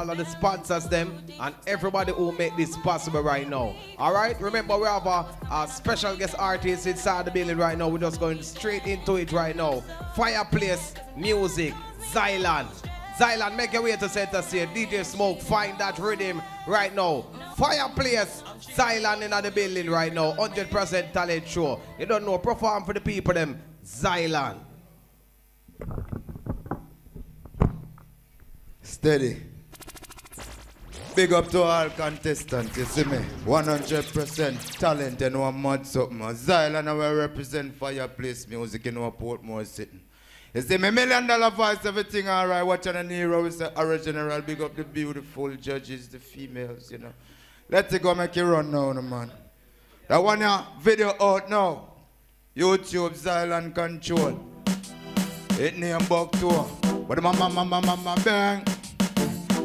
all of the sponsors them and everybody who make this possible right now. All right, remember we have a special guest artist inside the building right now. We're just going straight into it right now. Fireplace Music, Zylan. Zylan, make your way to center stage. DJ Smoke, find that rhythm right now. Fireplace, Zylan in the building right now. 100% talent show. You don't know, perform for the people them. Zylan. Steady. Big up to all contestants, you see me? 100% talent and one mud something. Zylan will represent Fireplace Music in our Portmore City. You see me, $1 million voice, everything alright. Watch on the Nero, we say original. Big up the beautiful judges, the females, you know. Let's go make it run now, no, man. That one video out now. YouTube, Zylan Control. It name Buck Tour. But mama bang.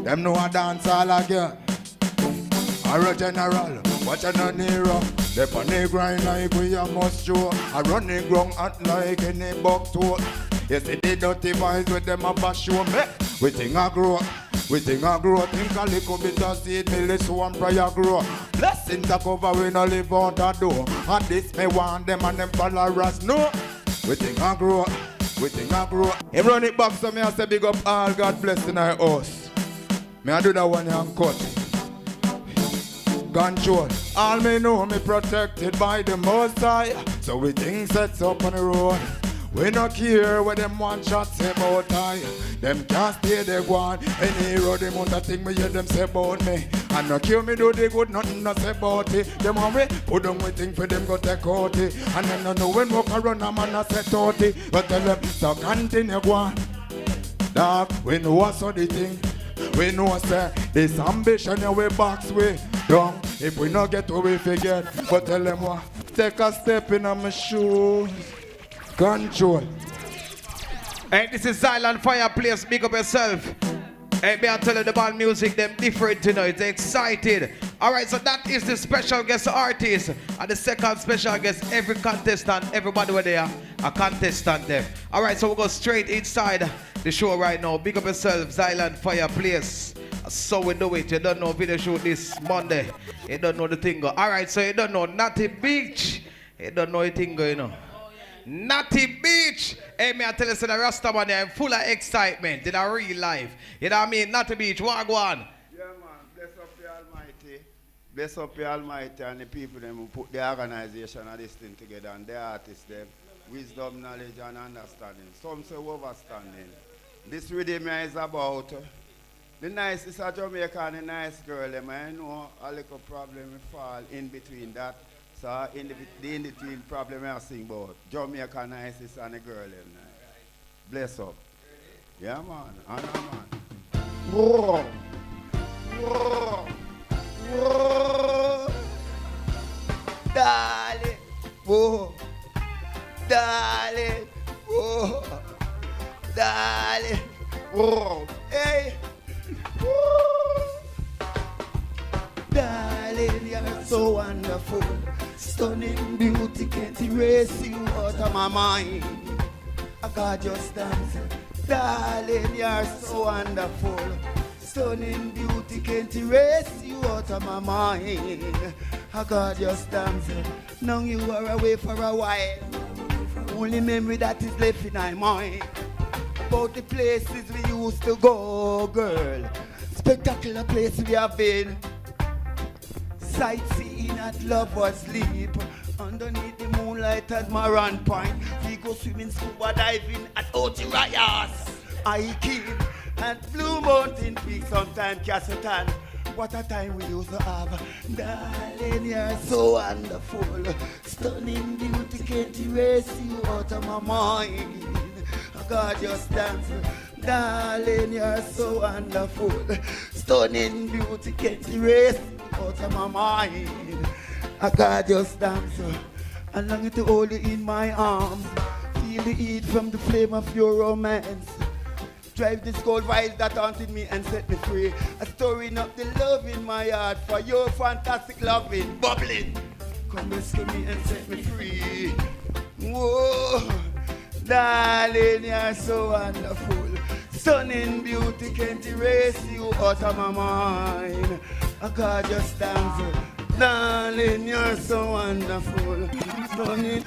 Them know a dance all again. A general, watch on the Nero. They on the grind like we a must show. I run the ground hot like any Buck Tour. You see the dirty boys with them a bash show me. We think I grow. We think I grow. Think a little bit of seed, me listen one prayer grow. Blessings a cover, we no live out a door. And this me want them and them followers no. We think I grow. We think I grow. Him run it back so me I say big up all God bless in our house. Me I do that one and cut. Control. All me know me protected by the Most High. So we think sets up on the road. We not care what them one shot say about I. Them can't stay they go. Any road them on that thing me hear them say about me. And no care me do the good, nothing no say about it. Them on we put them we think for them go take out it. And them no know when walk around a man a set out it. But tell them so continue go on. Dog, we know what's the thing. We know say this ambition and we box we down. If we not get what we forget. But tell them what, take a step in my shoes. Control. Hey, this is Zylan Fireplace. Big up yourself. Hey, me I tell you the band music, them different tonight. They're excited. Alright, so that is the special guest artist. And the second special guest, every contestant, everybody were there, a contestant there. Alright, so we'll go straight inside the show right now. Big up yourself, Zylan Fireplace. So we do it. You don't know video shoot this Monday. You don't know the thing go. Alright, so you don't know Natty Beach. You don't know the thing going on. Natty Beach. Hey, me I tell you, so the Rasta man, I'm full of excitement in a real life. You know what I mean? Natty Beach, what go on? Yeah, man. Bless up the Almighty. Bless up the Almighty and the people them who put the organization of this thing together and the artists them. Wisdom, knowledge, and understanding. Some say overstanding. This rhythm is about the nicest of Jamaica and the nice girl. I know a little problem will fall in between that. So in between problem I sing about Jamaica nicest and the girl. Bless up. Yeah, man. And man. Whoa. Whoa. Whoa. Darling. Whoa. Darling. Whoa. Darling. Whoa. Hey. Whoa. Darling, you're so wonderful. Stunning beauty can't erase you out of my mind. I got just dancing. Darling, you're so wonderful. Stunning beauty can't erase you out of my mind. I got just dancing. Now you are away for a while. Only memory that is left in my mind. About the places we used to go, girl. Spectacular places we have been. Sightseeing at Lover's Sleep. Underneath the moonlight at Maran Point. We go swimming, scuba diving at Otirayas. Hiking at Blue Mountain Peak. Sometimes Cashapp. What a time we used to have. Darling, you're so wonderful. Stunning beauty can't erase you out of my mind. God just dance. Darling, you're so wonderful. Stunning beauty can't erase out of my mind. I got just dance. I long to hold you in my arms. Feel the heat from the flame of your romance. Drive this cold vibe that haunted me and set me free. I'm storing up the love in my heart for your fantastic loving, bubbling. Come rescue me and set me free. Whoa, darling, you're so wonderful. Stunning beauty can't erase you out of my mind. A gorgeous dancer, darling, you're so wonderful. Stunning.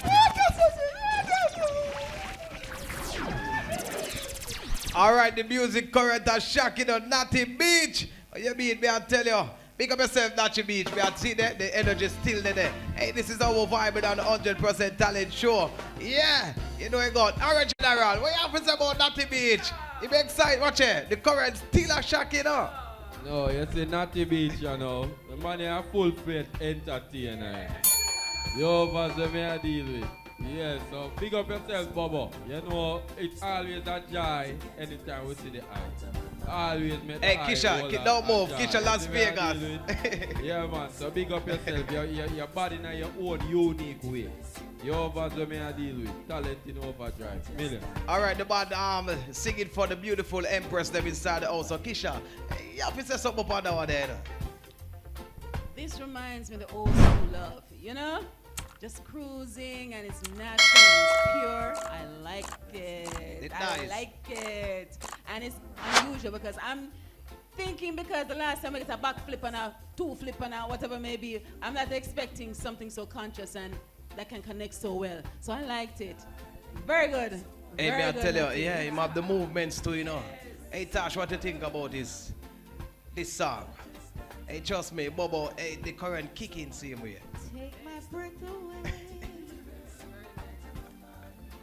All right, the music current are shocking on Natty Beach. What you mean, me I tell you? Pick up yourself, Natty Beach. Me I see that the energy still there. Hey, this is our vibe on the 100% talent show. Yeah, you know it got. Original, what you have to say about Natty Beach? You be excited, watch it. The current still are shocking up. No, you see Natty Beach, you know. The man is a full faith entertainer. You over the me I deal with. Yes, so big up yourself, Bobo. You know, it's always a joy anytime we see the eye. Always make the Hey, eye Kisha, roll don't move. joy. Kisha, Las See me I Vegas. deal with? Yeah, man. So big up yourself. Your body in your own unique way. You over the me I deal with. Talent in overdrive. Million. All right, the band singing for the beautiful Empress them inside the house. So, Kisha, you have to say something about that one there. This reminds me of the old school love, you know? Just cruising and it's natural, it's pure. I like it. It's I nice. like it. And it's unusual because I'm thinking because the last time I get a back flip and a two flip and a whatever maybe, I'm not expecting something so conscious and that can connect so well. So I liked it. Very good. Hey, Very me I good, tell you, Natty. yeah, him have the movements too, you know. Hey, Tash, what you think about this song? Hey, trust me, Bobo, hey, the current kicking same way. Take my breath away.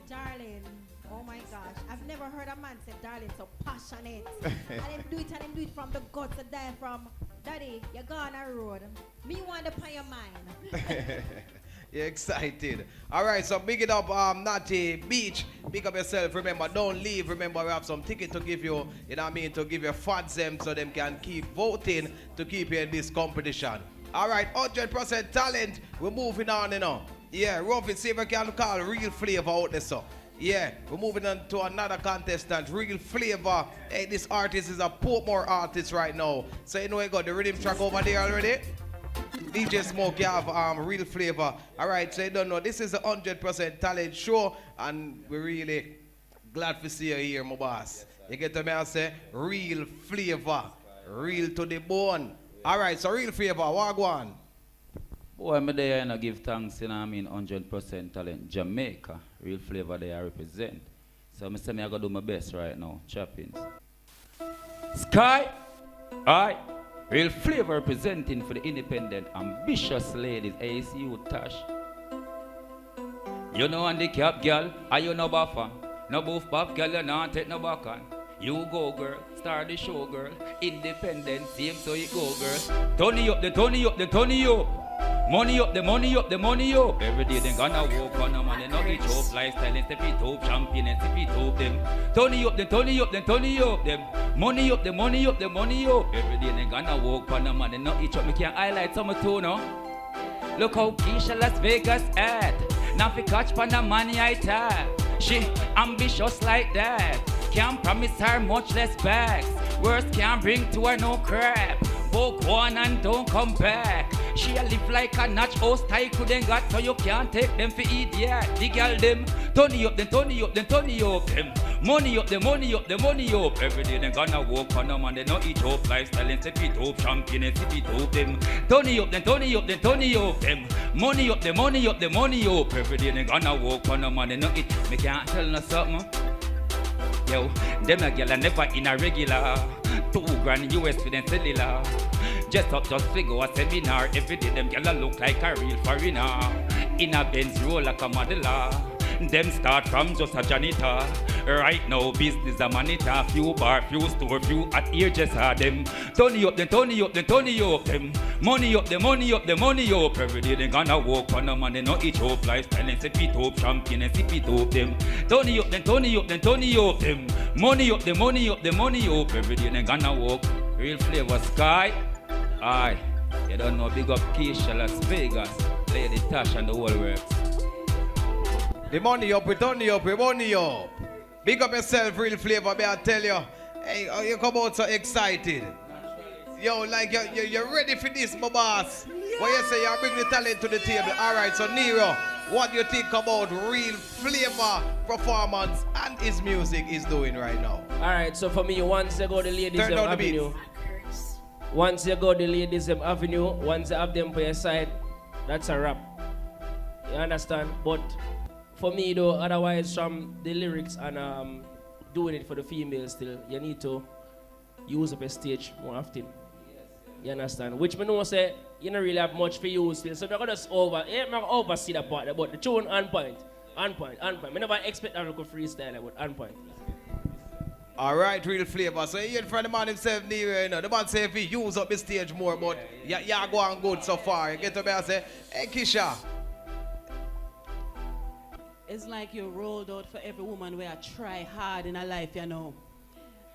Darling, oh my gosh. I've never heard a man say darling so passionate. And him do it from the guts and die from Daddy, you're gone a road. Me want to pay your mind. You're excited. All right, so big it up, Natty Beach. Big up yourself. Remember, don't leave. Remember, we have some ticket to give you, you know what I mean, to give your fans them so them can keep voting to keep you in this competition. All right, 100% talent. We're moving on, you know. Yeah, Ruffy, see if I can call Real Flavor out there, so. Yeah, we're moving on to another contestant, Real Flavor. Hey, this artist is a Portmore artist right now. So you know we got the rhythm track over there already? DJ Smoke, you have Real Flavor. All right, so you don't know, this is a 100% talent show, and we're really glad to see you here, my boss. You get to me and say, Real Flavor, real to the bone. All right, so Real Flavor, what go on? Boy, I'm there and I give thanks, you know what I mean, 100% talent. Jamaica, Real Flavor there I represent. So I say I gotta do my best right now, choppings. Sky, aye. Real Flavor representing for the independent, ambitious ladies, ACU Tash. You know handicap girl, are you no buffer? No boof buff girl, you not take no back on. You go girl, start the show girl. Independent, same so you go girl. Tony up, the Tony up, the Tony up. Money up, the money up, the money up. Every day they gonna walk on them and they not each up. Lifestyle and step it up, champion and step it up them. Tony up, the Tony up, the Tony up them. Money up, the money up, the money up. Every day they gonna walk on them and they not each up. Me can highlight some too, no? Look how Keisha Las Vegas at. Now fi catch pan the money I tap. She ambitious like that. Can't promise her much less bags. Worst can't bring to her no crap. Book one and don't come back. She a live like a notch house tie couldn't got so you can't take them for idiot. The girl them Tony up, then Tony up, then Tony up them. Money up, the money up, the money up. Every day they gonna walk on them and they not eat up. Lifestyle and step it up, champion and step it up them. Tony up, then Tony up, then Tony up them. Money up, the money up, the money up. Every day they gonna walk on them and they not eat. Me can't tell no something. Yo, them a girl never in a regular. $2,000 US for them cellular. Just up, just figure a seminar. Every day them gyal look like a real foreigner. In a Benz roll like a modeler. Them start from just a janitor. Right now business a monitor. Few bar, few store, few at here just are them. Tony up, then Tony up, then Tony up them. Money up, the money up, the money up. Every day they gonna walk on them and they not each up. Lifestyle and sip it up, champion and sip it up them. Tony up, then Tony up, then Tony up them. Money up, the money up, the money up. Every day they gonna walk. Real Flavor Sky. Aye, you don't know, big up Keisha, Las Vegas, Lady Tash and the whole works. The money up, we money up, we money up. Big up yourself, Real Flavor, may I tell you. Hey, you come out so excited. Yo, like you're ready for this, my boss. What you say, you bring the talent to the table. All right, so Nero, what you think about Real Flavor performance and his music is doing right now. Alright, so for me, once you go the ladies Turn down the beat. avenue, once you go the ladies avenue, once you have them for your side, that's a wrap. You understand? But for me though, otherwise from the lyrics and doing it for the females still, you need to use up a stage more often. You understand? Which me know say you don't really have much for use still. So I'm gonna just oversee that part, but the tune on point. On point. I never expect that to go freestyle, but on point. Alright, Real Flavor. So you hear from the man himself near, you know. The man say if he use up the stage more, but yeah, go on good so far. You get to me and say, hey Kisha. It's like you rolled out for every woman where I try hard in her life, you know.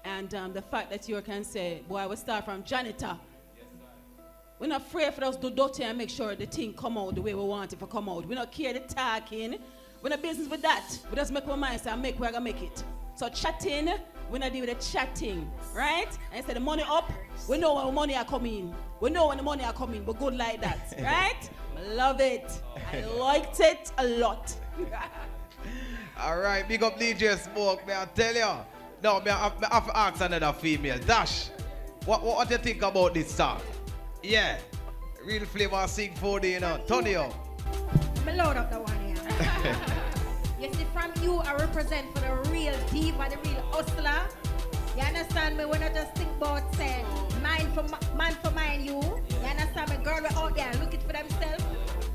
And the fact that you can say, boy, I will start from janitor. We're not afraid for us to do dirty and make sure the thing come out the way we want it to come out. We don't care the talking. We're not business with that. We just make our mind say, we're gonna make it. So chatting, we're not deal with the chatting, right? And instead the money up, we know when the money are coming. We know when the money are coming. We're good like that, right? I love it. I liked it a lot. Alright, big up DJ Smoke, may I tell you. No, I have to ask another female. Dash, what do you think about this song? Yeah, Real Flavor sing for the, you know, Tony up. I'm load up the one here. You see, from you, I represent for the real diva, the real hustler. You understand me? When I just think about saying, man for mine, you. You understand me? Girl, we're out there looking for themselves.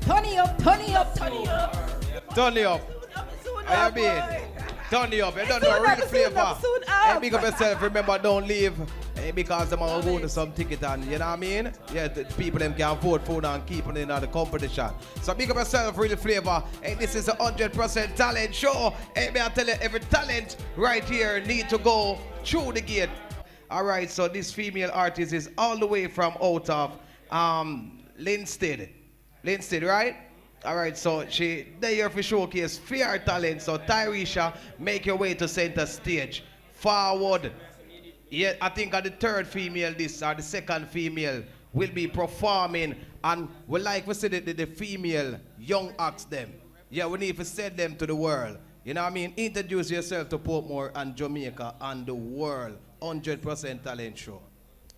Tony up. Turn it up. How you mean? Turn it up. You don't know Real Flavor. Hey, big up yourself. Remember, don't leave. Hey, because them are going to some ticket and, you know what I mean? Yeah, the people them can vote for and keep it in the competition. So big up yourself, Real Flavor. Hey, this is a 100% talent show. Hey, may I tell you, every talent right here need to go through the gate. All right, so this female artist is all the way from out of Linstead, right? All right, so she there for showcase fair talent. So Tyresha, make your way to center stage. Forward. Yeah, I think the third female, the second female will be performing, and we like to see the female young acts them. Yeah, we need to send them to the world. You know what I mean? Introduce yourself to Portmore and Jamaica and the world. 100% talent show.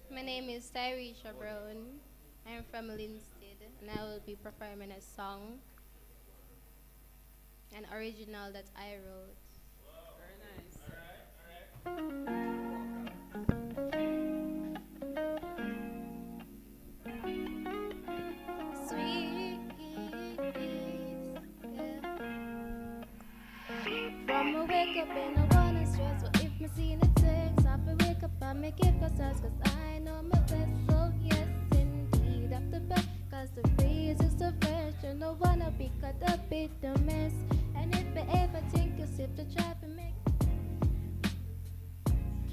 My name is Tyresha Brown. I'm from Linstead, and I will be performing a song, an original that I wrote. Very nice. From a wake up and I wanna stress, but if me see the text, I feel wake up and make it cause I know my best. So yes, indeed, I'm the best, cause the breeze is so fresh. You don't wanna be caught up in the mess. And if you ever think you sip the trap and make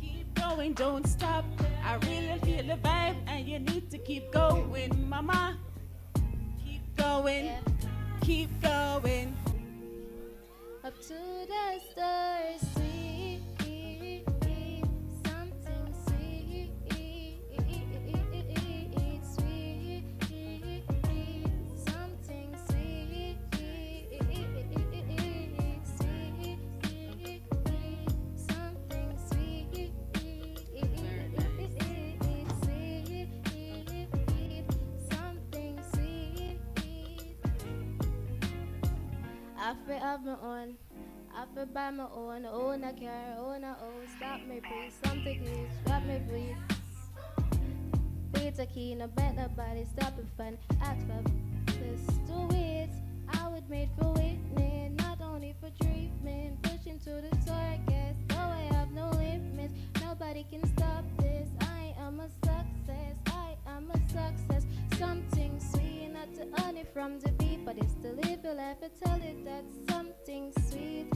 Keep going, don't stop. I really feel the vibe and you need to keep going, mama. Keep going, keep going. up to the stars, sweet, something sweet, sweet, something sweet, something sweet, something sweet. I feel have my own. I feel buy my own a car, own a house. Stop me please, something please, stop me please. Peter key, no bet nobody stop it fun. Ask for this, do it. I would made for witness, not only for dreaming. Pushing to the target, though I have no limits. Nobody can stop this. I am a success, I am a success. Something sweet, not the honey from the beat, but it's the little life. I tell it that something sweet,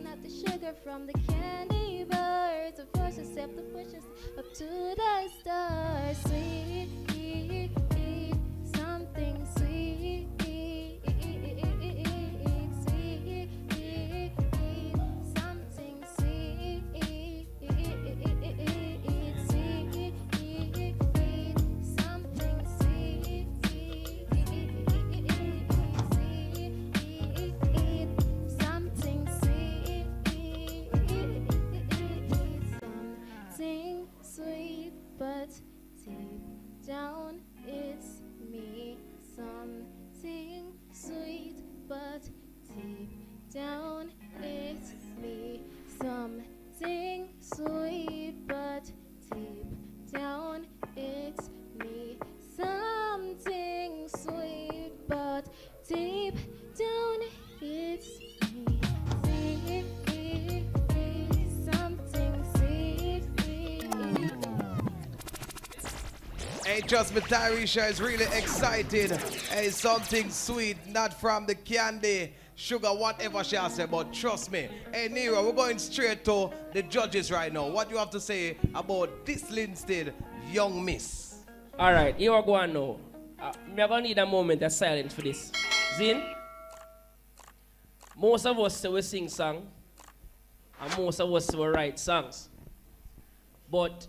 not the sugar from the candy bars. Of course, accept the pushes up to the stars. Sweet, something sweet, sweet, something sweet, sweet, something sweet, deep down it's me. Something sweet, but deep down it's me. Something sweet, but deep down it's me. Something sweet. Hey, trust me, Tyresha is really excited. Hey, something sweet, not from the candy, sugar, whatever she has said, but trust me. Hey, Nero, we're going straight to the judges right now. What do you have to say about this Linstead young miss? All right, here we go on now. We're going to need a moment of silence for this. Zin, most of us will sing songs, and most of us will write songs. But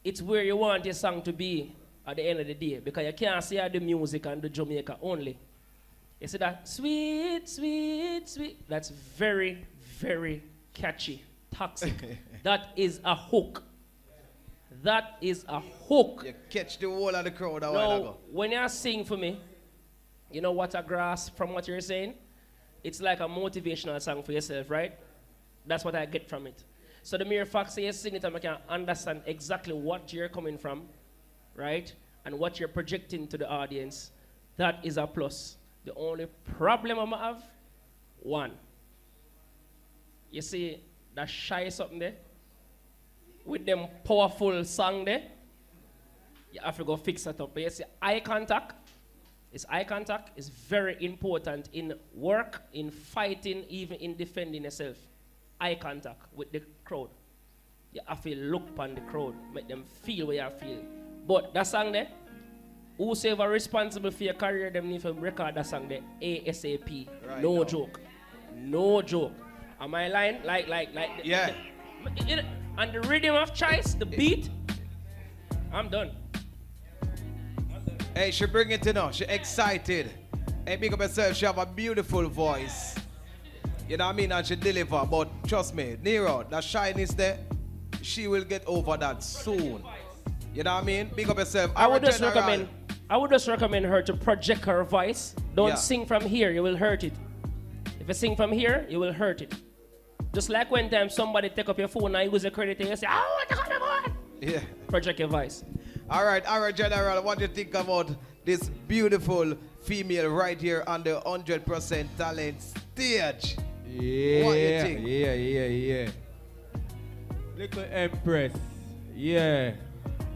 it's where you want your song to be at the end of the day, because you can't say the music and the Jamaica only. You see that sweet, sweet, sweet? That's very, very catchy, toxic. That is a hook. That is a hook. You catch the whole of the crowd a while Now, ago. when you sing for me, you know what I grasp from what you're saying? It's like a motivational song for yourself, right? That's what I get from it. So the mere fact that you sing it, I can understand exactly what you're coming from, right? And what you're projecting to the audience. That is a plus. The only problem I might have, one. You see that shy something there? With them powerful song there, you have to go fix that up. But you see, eye contact is very important in work, in fighting, even in defending yourself. Eye contact with the crowd. You have to look upon the crowd, make them feel what you feel. But that song there, whosoever responsible for your career, them need to record that song there ASAP. Right no now. joke. No joke. Am I lying? Like Yeah. And the rhythm of choice, the beat, I'm done. Hey, she bring it to know. She excited. Hey, big up herself. She have a beautiful voice. You know what I mean? And she deliver. But trust me, Nero, that shyness there, she will get over that soon. You know what I mean? Big up herself. I would Our just general. recommend her to project her voice. Don't Yeah. sing from here, you will hurt it. If you sing from here, you will hurt it. Just like when time somebody take up your phone and use a credit and you say, I want to go to phone. Yeah. Project your voice. All right, General, what do you think about this beautiful female right here on the 100% talent stage? Yeah, What you think? yeah. Little Empress, yeah.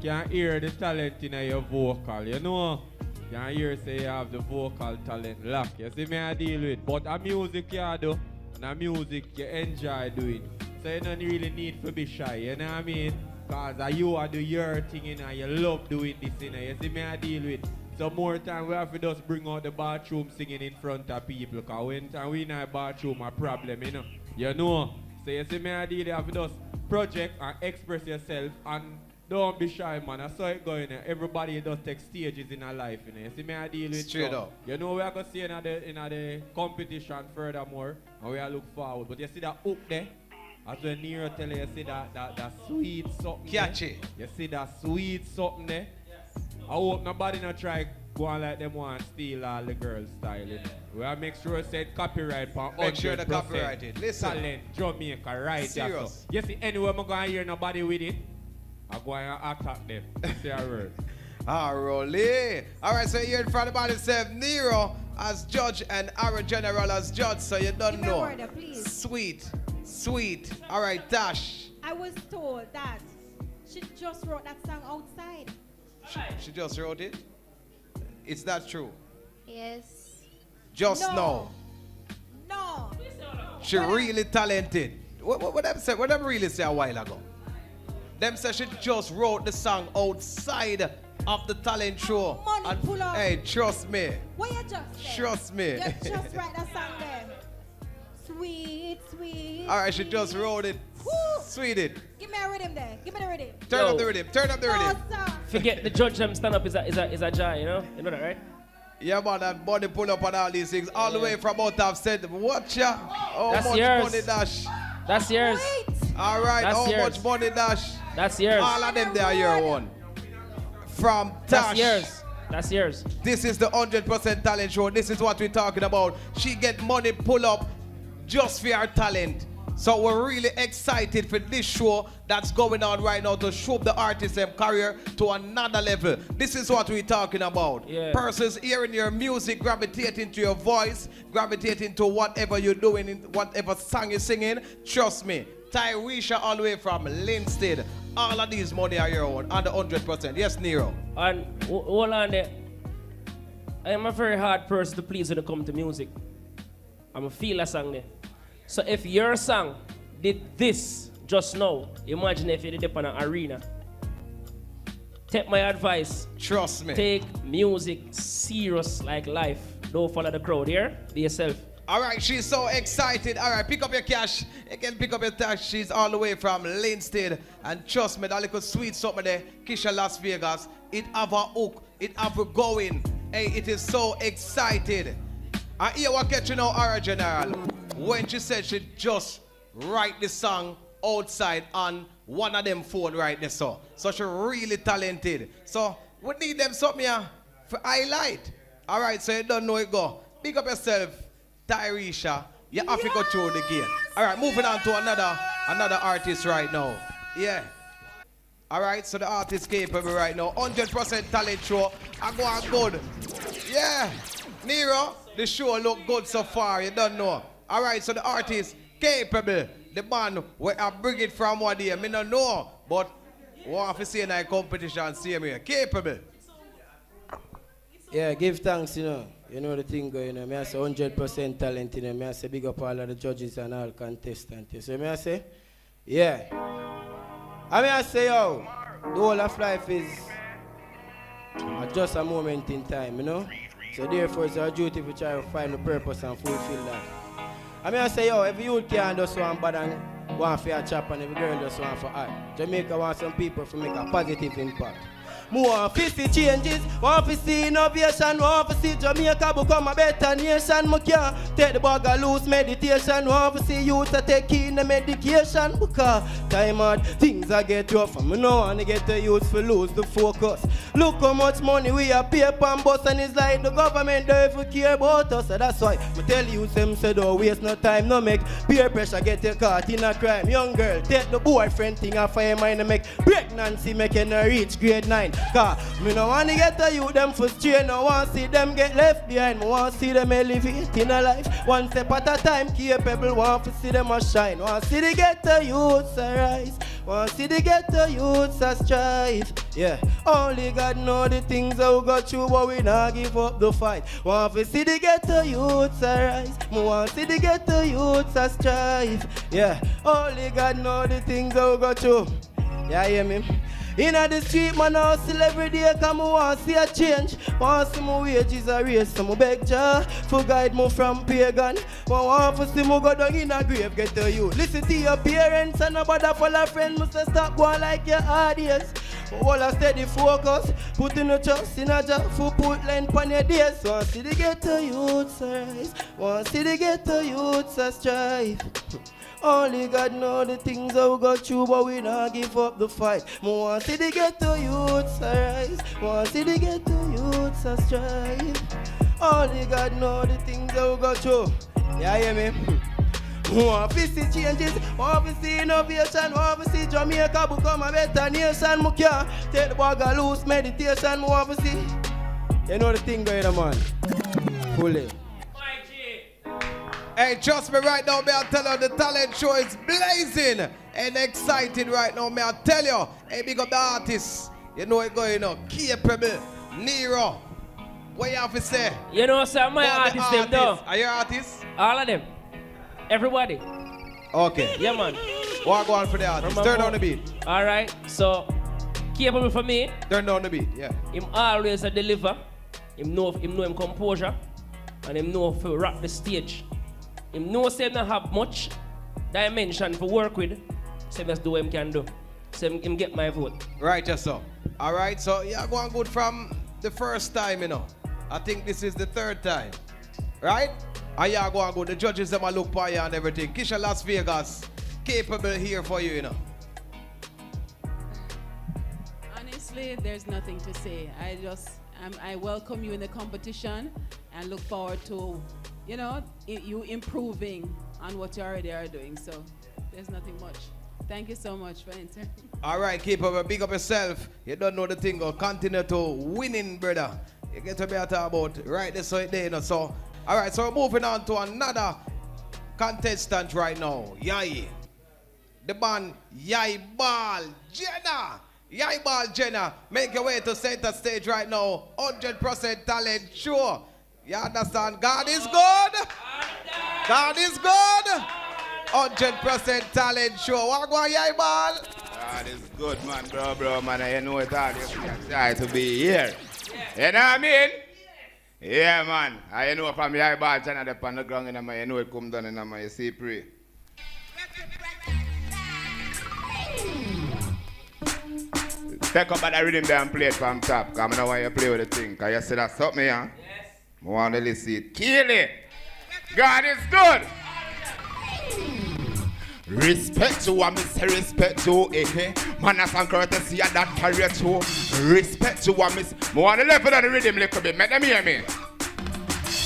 Can hear the talent in your vocal, you know? Can hear say you have the vocal talent lock. You see me I deal with. But a music you do, and a music you enjoy doing. So you don't really need to be shy, you know what I mean? Because you are do your thing, you know, you love doing this, you know. You see me I deal with. So more time we have to just bring out the bathroom singing in front of people. Because when time we in a bathroom a problem, you know. You know. So you see me I deal, you have to just project and express yourself and don't be shy, man. I saw it going. Everybody does take stages in our life, you know. You see me I deal with Straight up. You know we are going to see in the competition furthermore, and we are look forward. But you see that hook there? As when Nero tell you, see that sweet something Catchy. there? You see that sweet something there? I hope nobody not try go on like them want steal all the girls' style, you know. We have to make sure it's copyright for 100%. Make sure the copyrighted. Listen. Talent, Jamaica, right there. Serious. So, you see, anywhere I'm going to hear nobody with it, I'm going to attack them. Say a word. Rolly. All right, so you heard from the body itself, Nero as judge and our general as judge, so you don't Give me a know. word, please. Sweet. All right, Dash. I was told that she just wrote that song outside. She just wrote it. It's not true. Yes. Just No. now. No. She really talented. What them say? What them really say a while ago? Them say she just wrote the song outside of the talent show. Money pull up. Hey, trust me. What you just said? Trust me. You just write that song there. Sweet. All right, she just wrote it. Woo. Sweet it. Give me a rhythm there. Give me the rhythm. Turn Yo. up the rhythm. Turn up the rhythm. No, sir. Forget the judge them stand up is a jar, you know? You know that, right? Yeah, man, that money pull up on all these things. All the way from out of said, watch ya. How That's much yours. money dash? That's yours. Wait. All right, That's how yours. much money dash? That's yours. All of them, they are your one. From Dash. That's yours. That's yours. This is the 100% talent show. This is what we're talking about. She get money pull up just for her talent. So we're really excited for this show that's going on right now to show the artist and career to another level. This is what we're talking about. Yeah. Persons hearing your music, gravitating to your voice, gravitating to whatever you're doing, whatever song you're singing. Trust me, Tyresha all the way from Linstead. All of these money are your own, under 100%. Yes, Nero. And hold on there. I am a very hard person to please when it comes to music. I'm a feel a song there. So if your song did this just now, imagine if you did it on an arena. Take my advice. Trust me. Take music serious like life. Don't follow the crowd here. Be yourself. All right, she's so excited. All right, pick up your cash. You can pick up your cash. She's all the way from Linstead. And trust me, that little sweet something there, Kisha Las Vegas, it have a hook. It have a going. Hey, it is so excited. And here what catch you now, our general. When she said she just write the song outside on one of them phone right there. So she really talented. So we need them something here for highlight. All right, so you don't know it go. Pick up yourself, Tyresha. You have to go through the gate. All right, moving on to another artist right now. Yeah. All right, so the artist capable right now. 100% talent show. I go on good. Yeah. Nero, the show look good so far. You don't know. All right, so the artist capable. The man where I bring it from one day. Me don't know, but want to see in a competition, see me capable. Yeah, give thanks, you know. You know the thing going on. Me I say 100% talent, you know. Me I say big up all of the judges and all contestants. So me I say, yeah. I mean I say, yo, the whole of life is just a moment in time, you know. So therefore it's our duty to try to find the purpose and fulfill that. I mean I say, yo, every youth can just want bad and want for a chop and every girl just want for art. Jamaica wants some people to make a positive impact. More to see changes, want to see innovation, want to see Jamaica become a better nation. I can't take the bag of loose meditation, want to see youth to take in the medication. Because time hard, things are get rough, and I know want to get the youth to lose the focus. Look how much money we are pay and bus, and it's like the government don't even care about us. So that's why I tell you, them say don't waste no time, no make peer pressure get you caught in a crime. Young girl, take the boyfriend thing off your mind and make pregnancy make you not reach grade 9. Cause me no want to get the youth them frustrated, no want to see them get left behind. Me want to see them elevate in a life, one step at a time, capable, want to see them a shine. Want to see the ghetto youths a rise, want to see the ghetto youths a strive. Yeah, only God know the things that we got through, but we not give up the fight. Want to see the ghetto youths a rise, me want to see the ghetto youths a strive. Yeah, only God know the things that we got through. Yeah, hear me? In the street, man, I hustle every day, come I want to see a change. Want to see my wages a raise, so I beg Jah for guide me from pagan. Want to see me go down in a grave, get to you. Listen to your parents and nobody follow friends, must stop going like your audience. All a steady focus, put in the trust in a job, for put line on your days. Want to see the ghetto youths rise, want to see the ghetto youths strive. Only God know the things that we got through, but we not give up the fight. Want to see the ghetto youths rise, want to see the ghetto youths strive. Only God know the things that we got through. Yeah, hear me? Want to see changes, want to see innovation, want to see Jamaica become a better nation. I can't take the bag of loose meditation, want to see. You know the thing going on, man. Fully. Hey, trust me right now, may I tell you, the talent show is blazing and excited right now, may I tell you. Hey, big up the artists. You know it going on. Capable, Nero. What you have to say? You know, sir, my artists, them though. Are your artists? All of them. Everybody. Okay. Yeah, man. What go on for the artists? Turn down the beat. All right, so, capable for me. Turn down the beat, yeah. Him always a deliver. Him know him composure. And him know to rock the stage. Him know say him not have much dimension to work with. So him just do what him can do. So him get my vote. Right, just so. All right, so yeah, going good from the first time, you know. I think this is the third time. Right? And yeah, going good. The judges them a look for you and everything. Kisha Las Vegas, capable here for you, you know. Honestly, there's nothing to say. I welcome you in the competition and look forward to, you know, you improving on what you already are doing. So there's nothing much. Thank you so much for entering. All right, keep up, big up yourself. You don't know the thing, go continue to winning, brother. You get to be about right this way there, you know. So, all right, so we're moving on to another contestant right now. Yai. The band Yai Ball Jenna. Yai Ball Jenna. Make your way to center stage right now. 100% talent, sure. You understand? God is good. God is good. 100% talent show. What go on, Yai Ball? God is good, man, bro, man. I know it's all excited to be here. You know what I mean? Yeah, man. I know from Yai Ball Channel up on the ground, and I know it come down and I see pray. Take up that rhythm there and play it from top. Because I don't want you to play with the thing. Because you see that something, yeah? Yes. I want to listen it. Kill it. God is good. Respect to a miss, respect to manners and courtesy and that carrier too. Respect to a miss. I want to level on the rhythm a little bit. Make them hear me.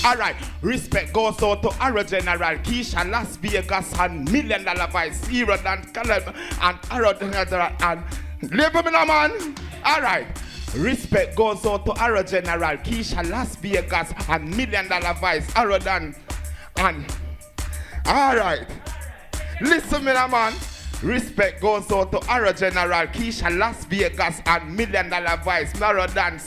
Alright, respect goes out to our General Keisha, Las Vegas, and $1 Million Vice, Zero, and Caleb, and Arrow, and level me now, man. Alright. Respect goes out to our General Keisha, Las Vegas, and $1 Million Vice, Arrow, and alright. Listen me now, man. Respect goes out to our General Keisha, Las Vegas, and $1 Million Vice, Narrow Dan,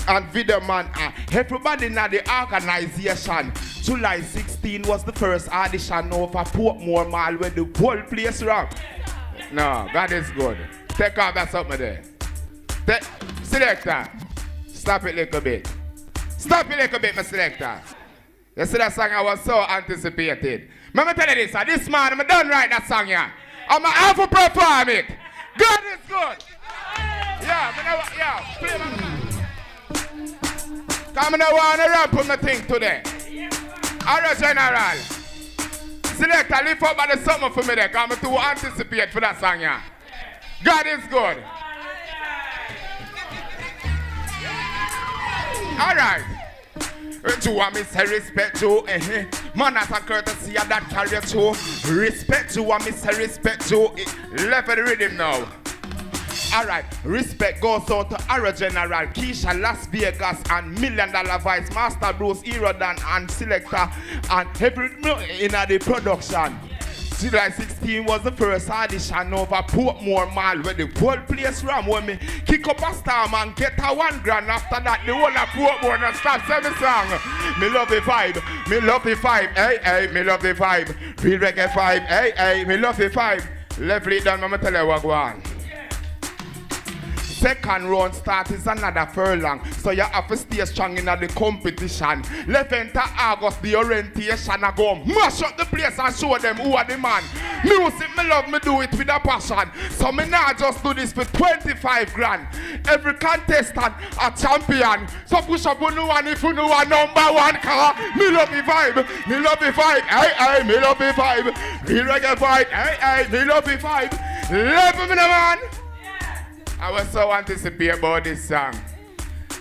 and Video Man. Everybody in the organization. July 16 was the first audition over Portmore Mall where the whole place rock. No, God is good. Take off that something there. Selector, stop it a little bit. Stop it a little bit, my selector. You see that song I was so anticipated. Let me tell you this man, I'm done write that song here. I'm going to have to perform it. God is good. Yeah, play my man. Come on, want to ramp on the thing today. Alright, General. Selector, lift up by the summer for me there. Come to anticipate for that song here. God is good. Alright. To a miss respect to manners and courtesy and that carrier too. Respect to a miss respect to left the rhythm now. Alright, respect goes out to our General Keisha, Las Vegas, and $1 Million Vice, Master Bruce, Hero Dan, and Selector, and every in the production. July 16 was the first audition over Portmore Mall where the whole place ram when me kick up a star man get a $1 grand. After that the whole of Portmore and start singing song. Me love the vibe, me love the vibe, hey, me love the vibe. Real reggae vibe, hey, me love the vibe. Level it down, I'ma tell you what go on. Second round start is another furlong, so you have to stay strong in the competition. 11th August, the orientation, I go mash up the place and show them who are the man. Music, me love, me do it with a passion. So me not just do this for 25 grand. Every contestant a champion. So push up on one if you know a number one car. Me love the vibe, me love the vibe, hey, me love the vibe. Real reggae vibe, hey, me love the vibe. Love me, man. I was so anticipated about this song.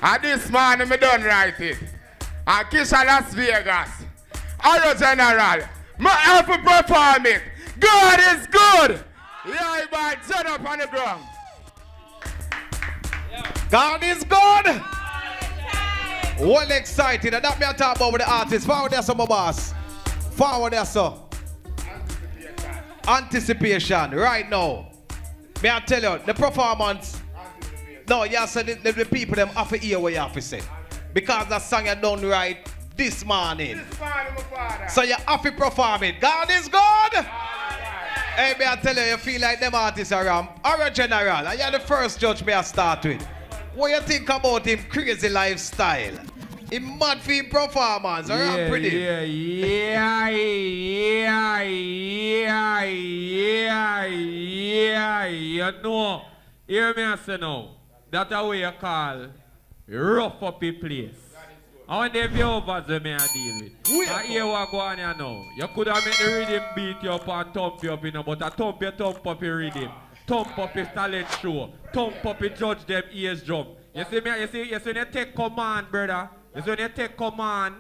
And this man, me done write it. And Keisha Las Vegas. Hello, General. Me have to perform it. God is good. Yeah, man, turn up on the ground. God is good. Well excited. And that me I talk about with the artist. Forward there, some boss. Forward there, so. Anticipation. Right now. May I tell you, the performance, no, you said the people them have to hear what you have to say. Because that song you done right this morning. So you have to perform it. God is good. Hey, may I tell you, you feel like them artists are a general. And you're the first judge may I start with. What you think about him crazy lifestyle? Him mad for him performance, pretty. You know, hear me I say now, that's the way you call rough up a place. I want them overs that me I deal with. I hear what go on here now. You could have made the rhythm beat you up and thump you up, you know, but I thump up your rhythm. Thump up your talent show. Thump up your judge them ears drum. You see me? You see when you take command, brother. You see when you take command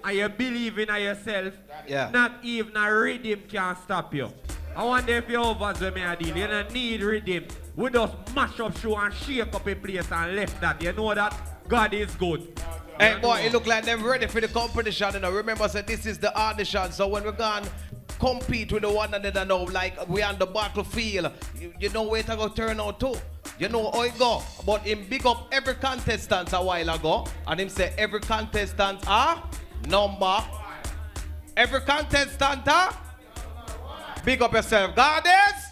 and you believe in yourself. Yeah. Not even a rhythm can stop you. I wonder if you overs with me a deal. You don't need rhythm. We just mash up show and shake up a place and left that. You know that God is good. Hey boy, it look like they're ready for the competition, you know. Remember, say this is the audition, so when we're gonna compete with the one another now, like we on the battlefield, you know where to go turn out to. You know how it go. But him big up every contestant a while ago, and him say every contestant number. Every contestant big up yourself. Goddess?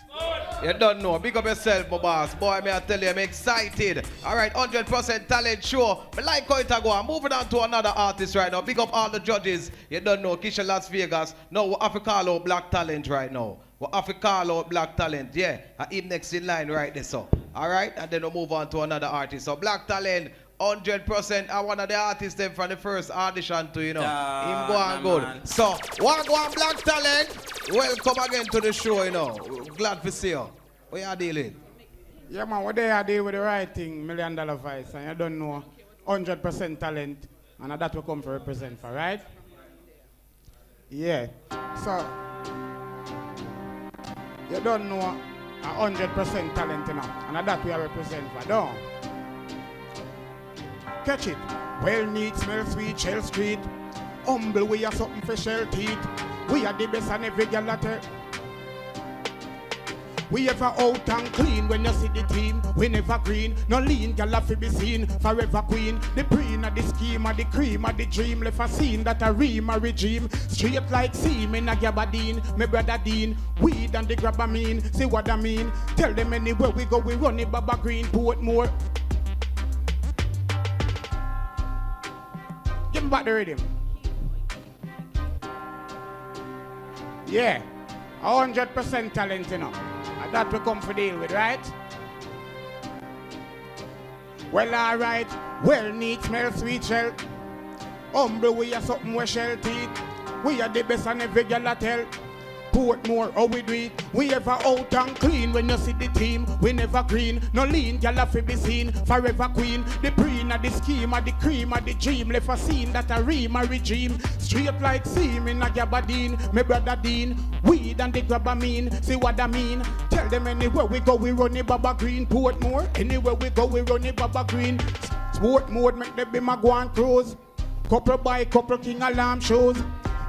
You don't know. Big up yourself, my boss. Boy, may I tell you, I'm excited. All right, 100% talent show. But like how it go, I'm moving on to another artist right now. Big up all the judges. You don't know. Kisha Las Vegas. No, we have to call out black talent right now. We have to call out black talent. Yeah, him next in line right there, so. All right, and then we'll move on to another artist. So black talent, 100%. I one of the artists them from the first audition to, you know. Him go on good. Man. So, one black talent. Welcome again to the show, you know. Glad to see you. What you dealing? Yeah, man, what they are dealing with the right thing, $1 Million Vice, and you don't know 100% talent, and that will come to represent for, right? Yeah. So, you don't know 100% talent, you know, and that we represent for, don't. Catch it. Well neat, smell sweet, Shell Street. Humble, we are something for shell teeth. We are the best and every girl at her. We ever out and clean when you see the team. We never green, no lean, girl have to be seen. Forever queen, the preen of the scheme of the cream of the dream. Left a scene that a ream a regime. Straight like seam in a Gabardine. My brother Dean, weed and the grabber mean. See what I mean? Tell them anywhere we go, we run it Baba Green, Portmore. Give me back the rhythm. Yeah, 100% talent, you know. And that we come for deal with, right? Well, alright. Well, neat, smell, sweet, shell. Humble, we are something we shell teeth. We are the best and every girl I tell. Portmore, how we do it? We ever out and clean when you see the team. We never green, no lean, girl have to be seen. Forever queen, the preen of the scheme of the cream of the dream. Left a scene that a ream a regime. Straight like seam in a Gabardine. My brother Dean, weed and the grabber mean. See what I mean? Tell them anywhere we go, we run it Baba Green. Portmore, anywhere we go, we run it Baba Green. Sport mode, make them be my Guan Cruise. Couple buy, couple king alarm shows.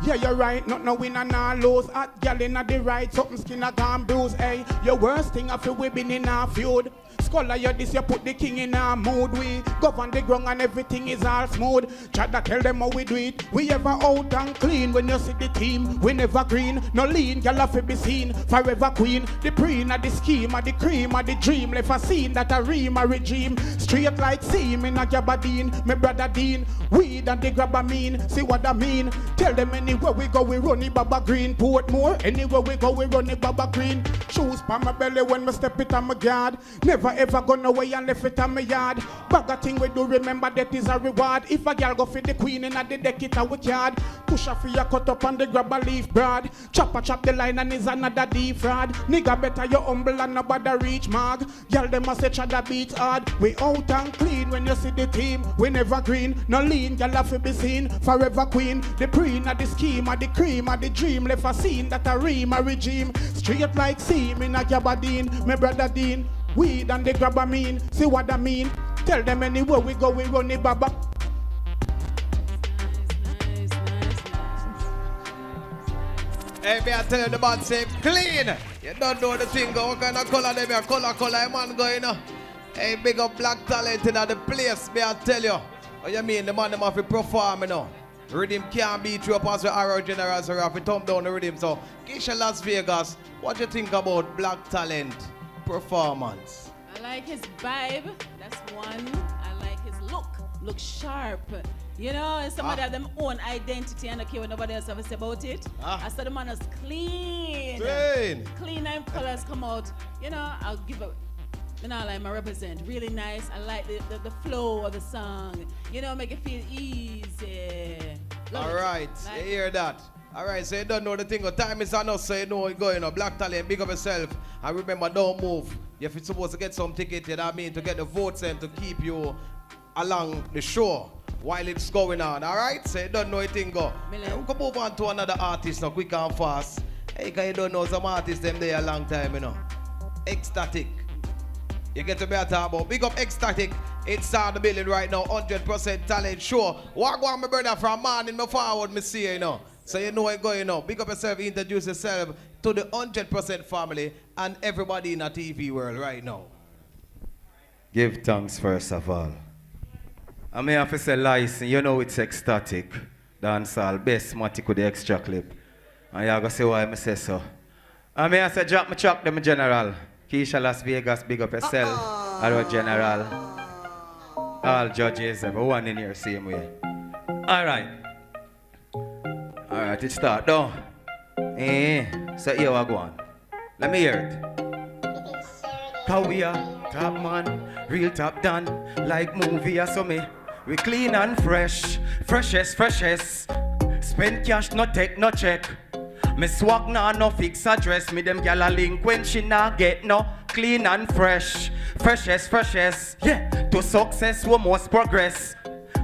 Yeah, you're right, not no win and no lose. Hot gal in the right, something skin a gone bruise. Hey, your worst thing I feel we been in our feud. Scholar, you this, you put the king in our mood. We govern the ground and everything is all smooth. Try to tell them how we do it. We ever out and clean when you see the team. We never green, no lean, girl have to be seen. Forever queen, the preen of the scheme of the cream of the dream. Left a scene that a ream a regime. Straight like seam in a Gabardine. My brother Dean, weed and the grabber mean. See what I mean? Tell them anywhere we go, we run it Baba Green. Portmore, anywhere we go, we run it Baba Green. Shoes pa my belly when me step it on my guard. Never ever gone away and left it on my yard. Bag a thing we do, remember that is a reward. If a girl go for the queen in a the deck it a wicked yard. Push a for your cut up and the grab a leaf broad. Chop the line and is another defraud. Nigga better you humble and nobody reach mark. Girl them must say chada beat hard. We out and clean when you see the team. We never green, no lean, girl have to be seen. Forever queen, the preen of the scheme of the cream of the dream. Left a scene that a ream a regime. Straight like seam in a Gabardine. My brother Dean, weed and the grabber mean. See what I mean? Tell them anywhere we go, we run it Baba. Hey, me I tell you the man say clean. You don't know the thing. What kind of color them here? Color, man going. Hey, big up black talent in the place. Me I tell you. What you mean? The man them have to perform, you know. Rhythm can't beat you up as the Arrow General, so you have to thumb down the rhythm. So, Kisha Las Vegas, what do you think about black talent performance? I like his vibe, that's one. I like his look sharp. You know, and somebody have them own identity and I don't care what nobody else have to say about it. I said the man is clean. Clean and colors come out. You know, I'll give a, you know, like my represent. Really nice. I like the flow of the song. You know, make it feel easy. All right, you hear that? All right, so you don't know the thing. Time is on us, so you know what's going on. Black talent, big up yourself. And remember, don't move. You're supposed to get some ticket, you know what I mean, to get the votes and to keep you along the show while it's going on, alright? So you don't know anything go. We can move on to another artist now, quick and fast. Hey, because you don't know some artists, them there a long time, you know. Ecstatic. You get to be a talk about. Big up Ecstatic. It's on the building right now, 100% talent show. Walk on my brother from morning, me forward, me see you know. So you know what's going on. Big up yourself, introduce yourself to the 100% family and everybody in the TV world right now. Give thanks first of all. I may have to say license, you know it's Ecstatic. Dancehall, best matic with the extra clip. And you're going to see why I say so. I may have to drop my truck to my general. Keisha Las Vegas, big up yourself. Hello general. All judges, everyone in here same way. Alright. Alright, it start now. So here we go on. Let me hear it. Cause we are top man, real top done. Like movie or so me. We clean and fresh, freshest. Spend cash, no take, no check. Me swag nah no fix address. Me them gyal a link when she nah get no. Clean and freshest. Yeah, to success we must progress.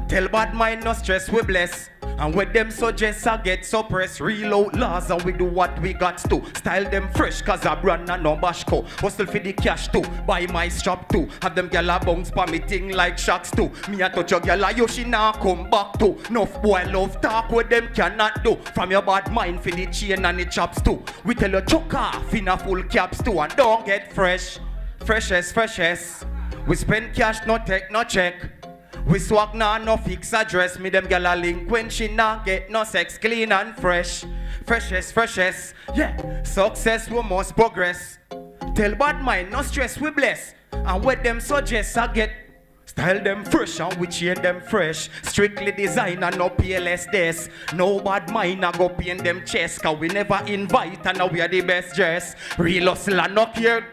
Tell bad mind no stress we bless. And with them suggest I get suppressed. Real outlaws and we do what we got to. Style them fresh cause I brand and no bashko. Hustle for the cash too, buy my strap too. Have them gyal a bounce pa me thing like shocks too. Me a touch a gyal a yo she nah come back too. Nuff boy love talk with them cannot do. From your bad mind for the chain and the chops too. We tell you chuck off in a full caps too. And don't get freshest. We spend cash no take no check. We swag nah no fix address. Me them gyal a link when she nah get no sex. Clean and freshest. Yeah, success we must progress. Tell bad mind no stress we bless. And with them suggest I get. Style them fresh and we chain them fresh. Strictly design and no PLS this. No bad mind I go paint them chest. Cause we never invite and now we are the best dress. Real hustle and no care.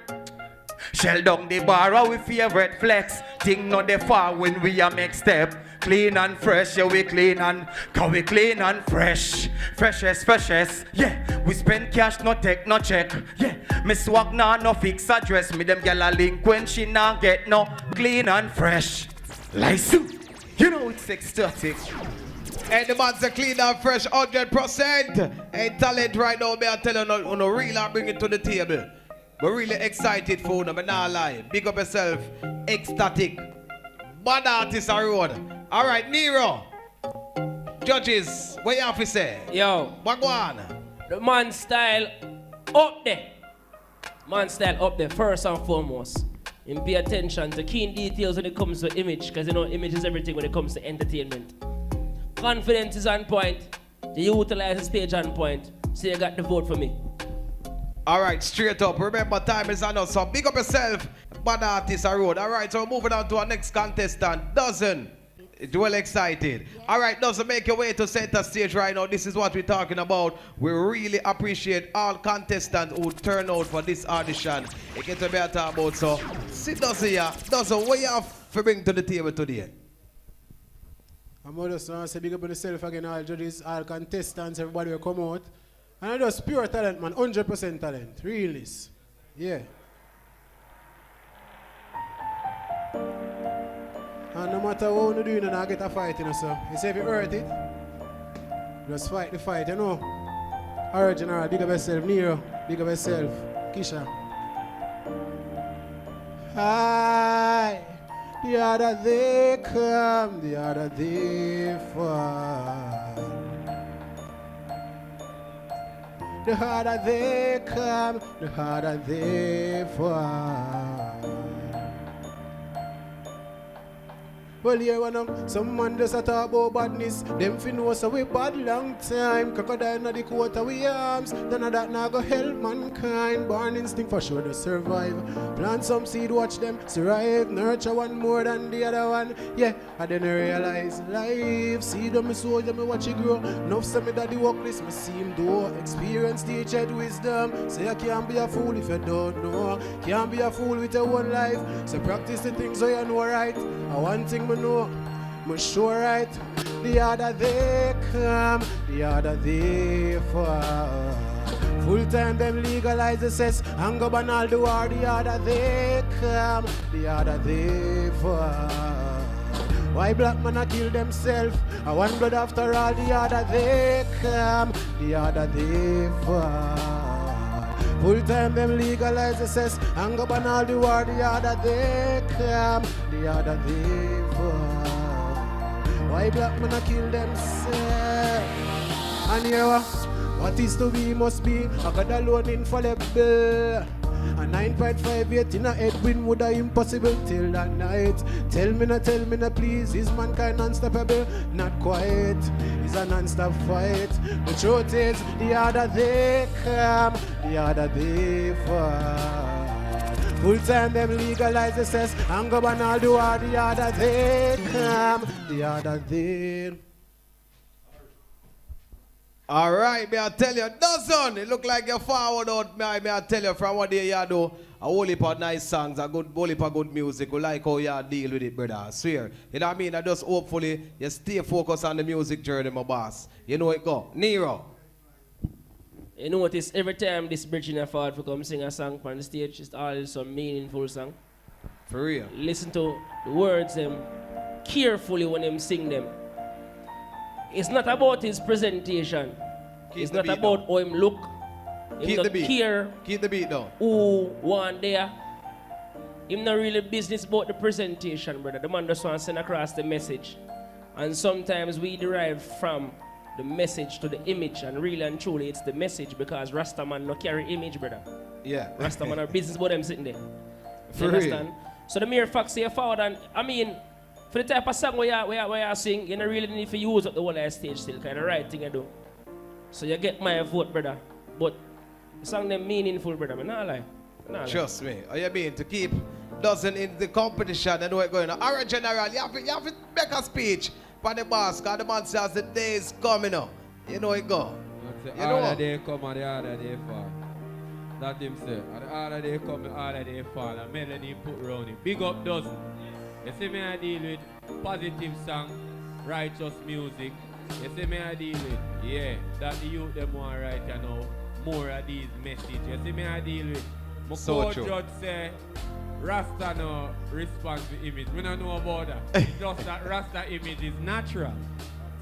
Shell down the bar our we favorite flex. Thing not the far when we a make step. Clean and fresh, yeah we clean and cause we clean and fresh. Freshest. Yeah, we spend cash no take no check. Yeah, me swag nah no fix address. Me them gyal a link when she nah get no. Clean and fresh. License. You know it's Ecstatic. And the man's a clean and fresh 100%. And talent right now, me I tell you no real I bring it to the table. We're really excited for them, but not lie. Big up yourself, Ecstatic. Bad artist on road. Alright, Nero. Judges, what you have to say? Yo. What go on? The man style up there. First and foremost. And pay attention to keen details when it comes to image, because you know image is everything when it comes to entertainment. Confidence is on point. You utilize the stage on point. So you got the vote for me. Alright, straight up. Remember, time is on us. So big up yourself, bad artist on road. Alright, so we're moving on to our next contestant. Dozen. It's well excited. Yeah. Alright, Dozen, make your way to center stage right now. This is what we're talking about. We really appreciate all contestants who turn out for this audition. You get to be a talk about. So sit Dozen here. Dozen, what you have to bring to the table today? I'm just want to say big up on yourself again, all judges, all contestants, everybody will come out. And I just pure talent, man, 100% talent, realness. Yeah. And no matter what you do, you know, I get a fight, you know, so. You say if you hurt it, just fight the fight, you know. Original, big up yourself, Nero, big up yourself, Kisha. Hi, the other day come, the other day fall. The harder they come, the harder they fall. Well, here we know, some man just a talk about badness. Them fi know so we bad long time. Crocodile na the coat of we arms. None of that na go help mankind. Born instinct for sure to survive. Plant some seed, watch them survive. Nurture one more than the other one. Yeah, I didn't realize life. See them me soldier, me watch it grow. Enough say me daddy walk this, me see him do. Experience teached wisdom. Say you can't be a fool if you don't know. Can't be a fool with your own life. So practice the things so you know right. I one thing me know, me sure right. The other they come, the other they fall. Full time them legalize the cess and go ban all the war. The other they come, the other they fall. Why black man a kill themselves? I one blood after all. The other they come, the other they fall. Full time them legalize the cess and go ban all the war. The other they come, the other they fall. Why black man a kill themselves? And here what is to be must be. I got alone infallible. A 9.58 in a headwind would have impossible till that night. Tell me no please, is mankind unstoppable? Not quite, it's a non-stop fight. The truth is, the other they come, the other they fall. Full time them legalize the cess and go ban all the war. The other they come, the other they. All right, may I tell you, dozen. It look like you're forward out. May I tell you from what day you do, a whole heap of nice songs, a whole heap of good music. We like how you deal with it, brother. I swear. You know what I mean? I just hopefully you stay focused on the music journey, my boss. You know it go. Nero. You notice every time this Virginia forward for come sing a song on the stage, it's always some meaningful song. For real. Listen to the words them carefully when them sing them. It's not about his presentation. It's not about how him look. Him not care. Keep the beat down. Who one there. Him not really business about the presentation, brother. The man just want to send across the message. And sometimes we derive from the message to the image, and really and truly it's the message, because Rastaman no carry image, brother. Yeah. Rastaman are business about them sitting there. For you real. understand? So the mere fact say forward, and I mean, for the type of song where you sing, you don't really need to use up the whole stage still, kind of right thing you do. So you get my vote, brother. But the song them meaningful, brother. I'm not lie. Trust me. All you mean to keep dozen in the competition and what's going on. All right, General, you have to make a speech for the boss, because the man says the day is coming up. You know it go. The harder day come and the harder day fall. That him say. And the harder day come, the harder day fall. And melody put round it. Big up dozen. You see me I deal with positive song, righteous music. You see me I deal with, yeah, that the youth them want right, you know, more of these messages. You see me I deal with, my So true. judge say, Rasta no response to image. We don't know about that. Just that Rasta image is natural.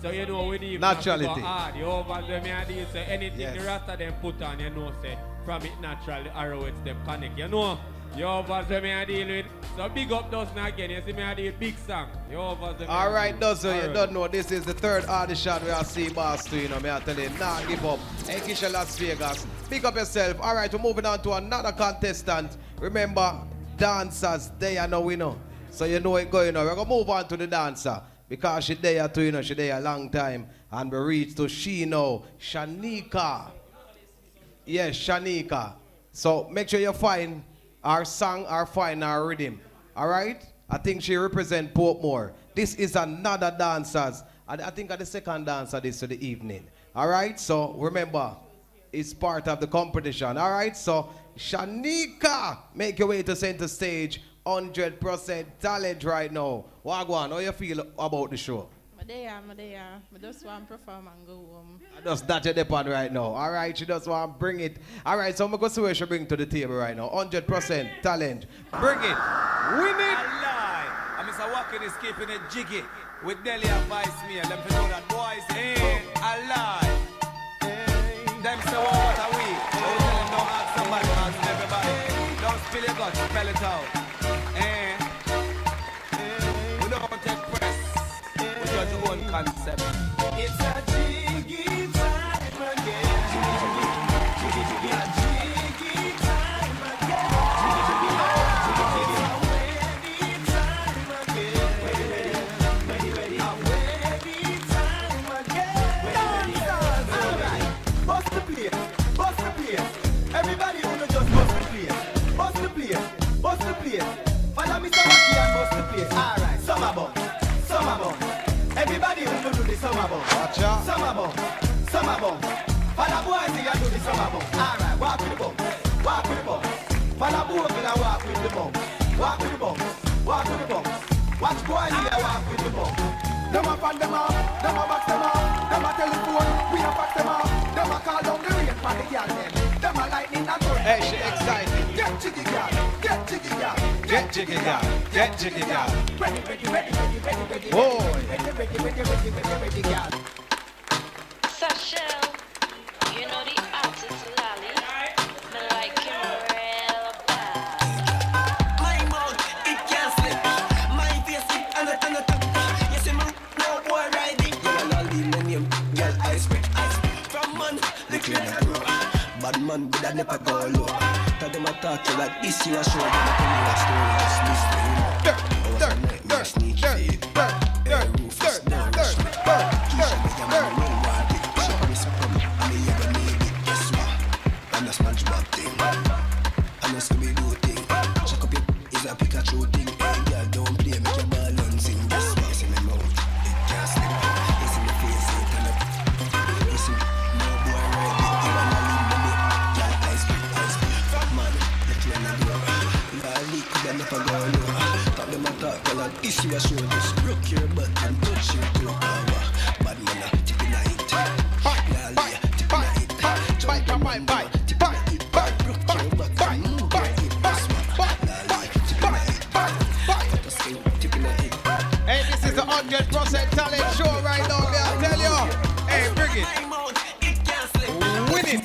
So you know we need naturality. Hard. You over them I deal say anything Yes. the Rasta them put on, you know say, from it natural, the arrowheads them connect. You know? You over them I deal with. So big up Dozen again. You see me I deal with big song. You over them. All right, Dozen, you don't know, this is the third audition we are seeing boss to, you know, me I tell you, nah, give up. Hey, Kisha Las Vegas, big up yourself. All right, we're moving on to another contestant. Remember, dancers, they are no winner. So you know it going on. We're going to move on to the dancer, because she there too, you know, she there a long time. And we reach to she now, Shanika. Yes, Shanika. So make sure you find our song, our find our rhythm. All right? I think she represents Portmore. This is another dancers. I think the second dancer this for the evening. All right? So remember, it's part of the competition. All right? So Shanika, make your way to center stage. 100% talent right now. Wagwan, how you feel about the show? I'm there. I just want to perform and go home. Just that you're depend right now. All right, she just want to bring it. All right, so I'm going to see what she bring to the table right now. 100% talent. Bring it. Win it. I lie. I'm Mr. Walking is keeping it jiggy. With Delhi and Vice me. Let me know that boys ain't a lie. Them say, well, what are we? So you tell them, don't ask somebody, ask everybody. Don't spill your guts, spell it out. We don't take press. We judge your own concept. It's a jiggy time again. Jiggy, jiggy, a jiggy time again. Jiggy, jiggy, a wedding time again. Ready, a wedding time again. Alright, bust the place. Everybody who know just bust the place. Bust the place. Follow Mr. Wacky and bust the place. Alright, summer bomb. Everybody who know do the summer bomb. Summer bomb. Follow boys here do the summer bomb. Alright, walk with the bomb. Follow boys here walk with the bomb. Walk with the bomb. Watch boys here walk with the bomb. Them a fan them up, them a box them up, them a telephone, we a fax them up. Them a call down the rain for the girl them. Hey, she excited. Get jiggy, girl. Get jiggy, girl. Get jiggy, girl. Get jiggy, girl. Ready, ready, ready, ready, ready, ready. Boy. Ready, ready, ready, ready, ready, ready, girl. Sashel, you know the artist Lally. Me like him real bad. My mouth, it can't slip. My face, it and the tongue. You see me, no boy riding. Girl, Lally, my name. Girl, I spit. From man, the clean and rough. Bad man, but I never go low. Tell them I talk to like this, you are sure. I tell you a story, just listen. If you are sure, just broke your butt and touch your toe. Bad man, tip in it. Tip in it. Jump on my bike. Tip in it. Broke your butt and move your hip. Tip in it. Hey, this is the 100% talent show right now, I tell you. Hey, bring it. Win it.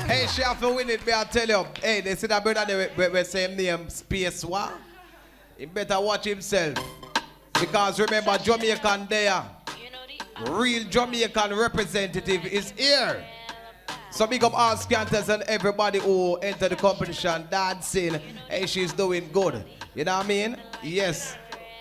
Hey, she have to win it, I tell you. Hey, they see that brother there with same name, Space War. He better watch himself. Because remember, Jamaican there. Real Jamaican representative is here. So big up all scanters and everybody who enter the competition dancing. Hey, she's doing good. You know what I mean? Yes.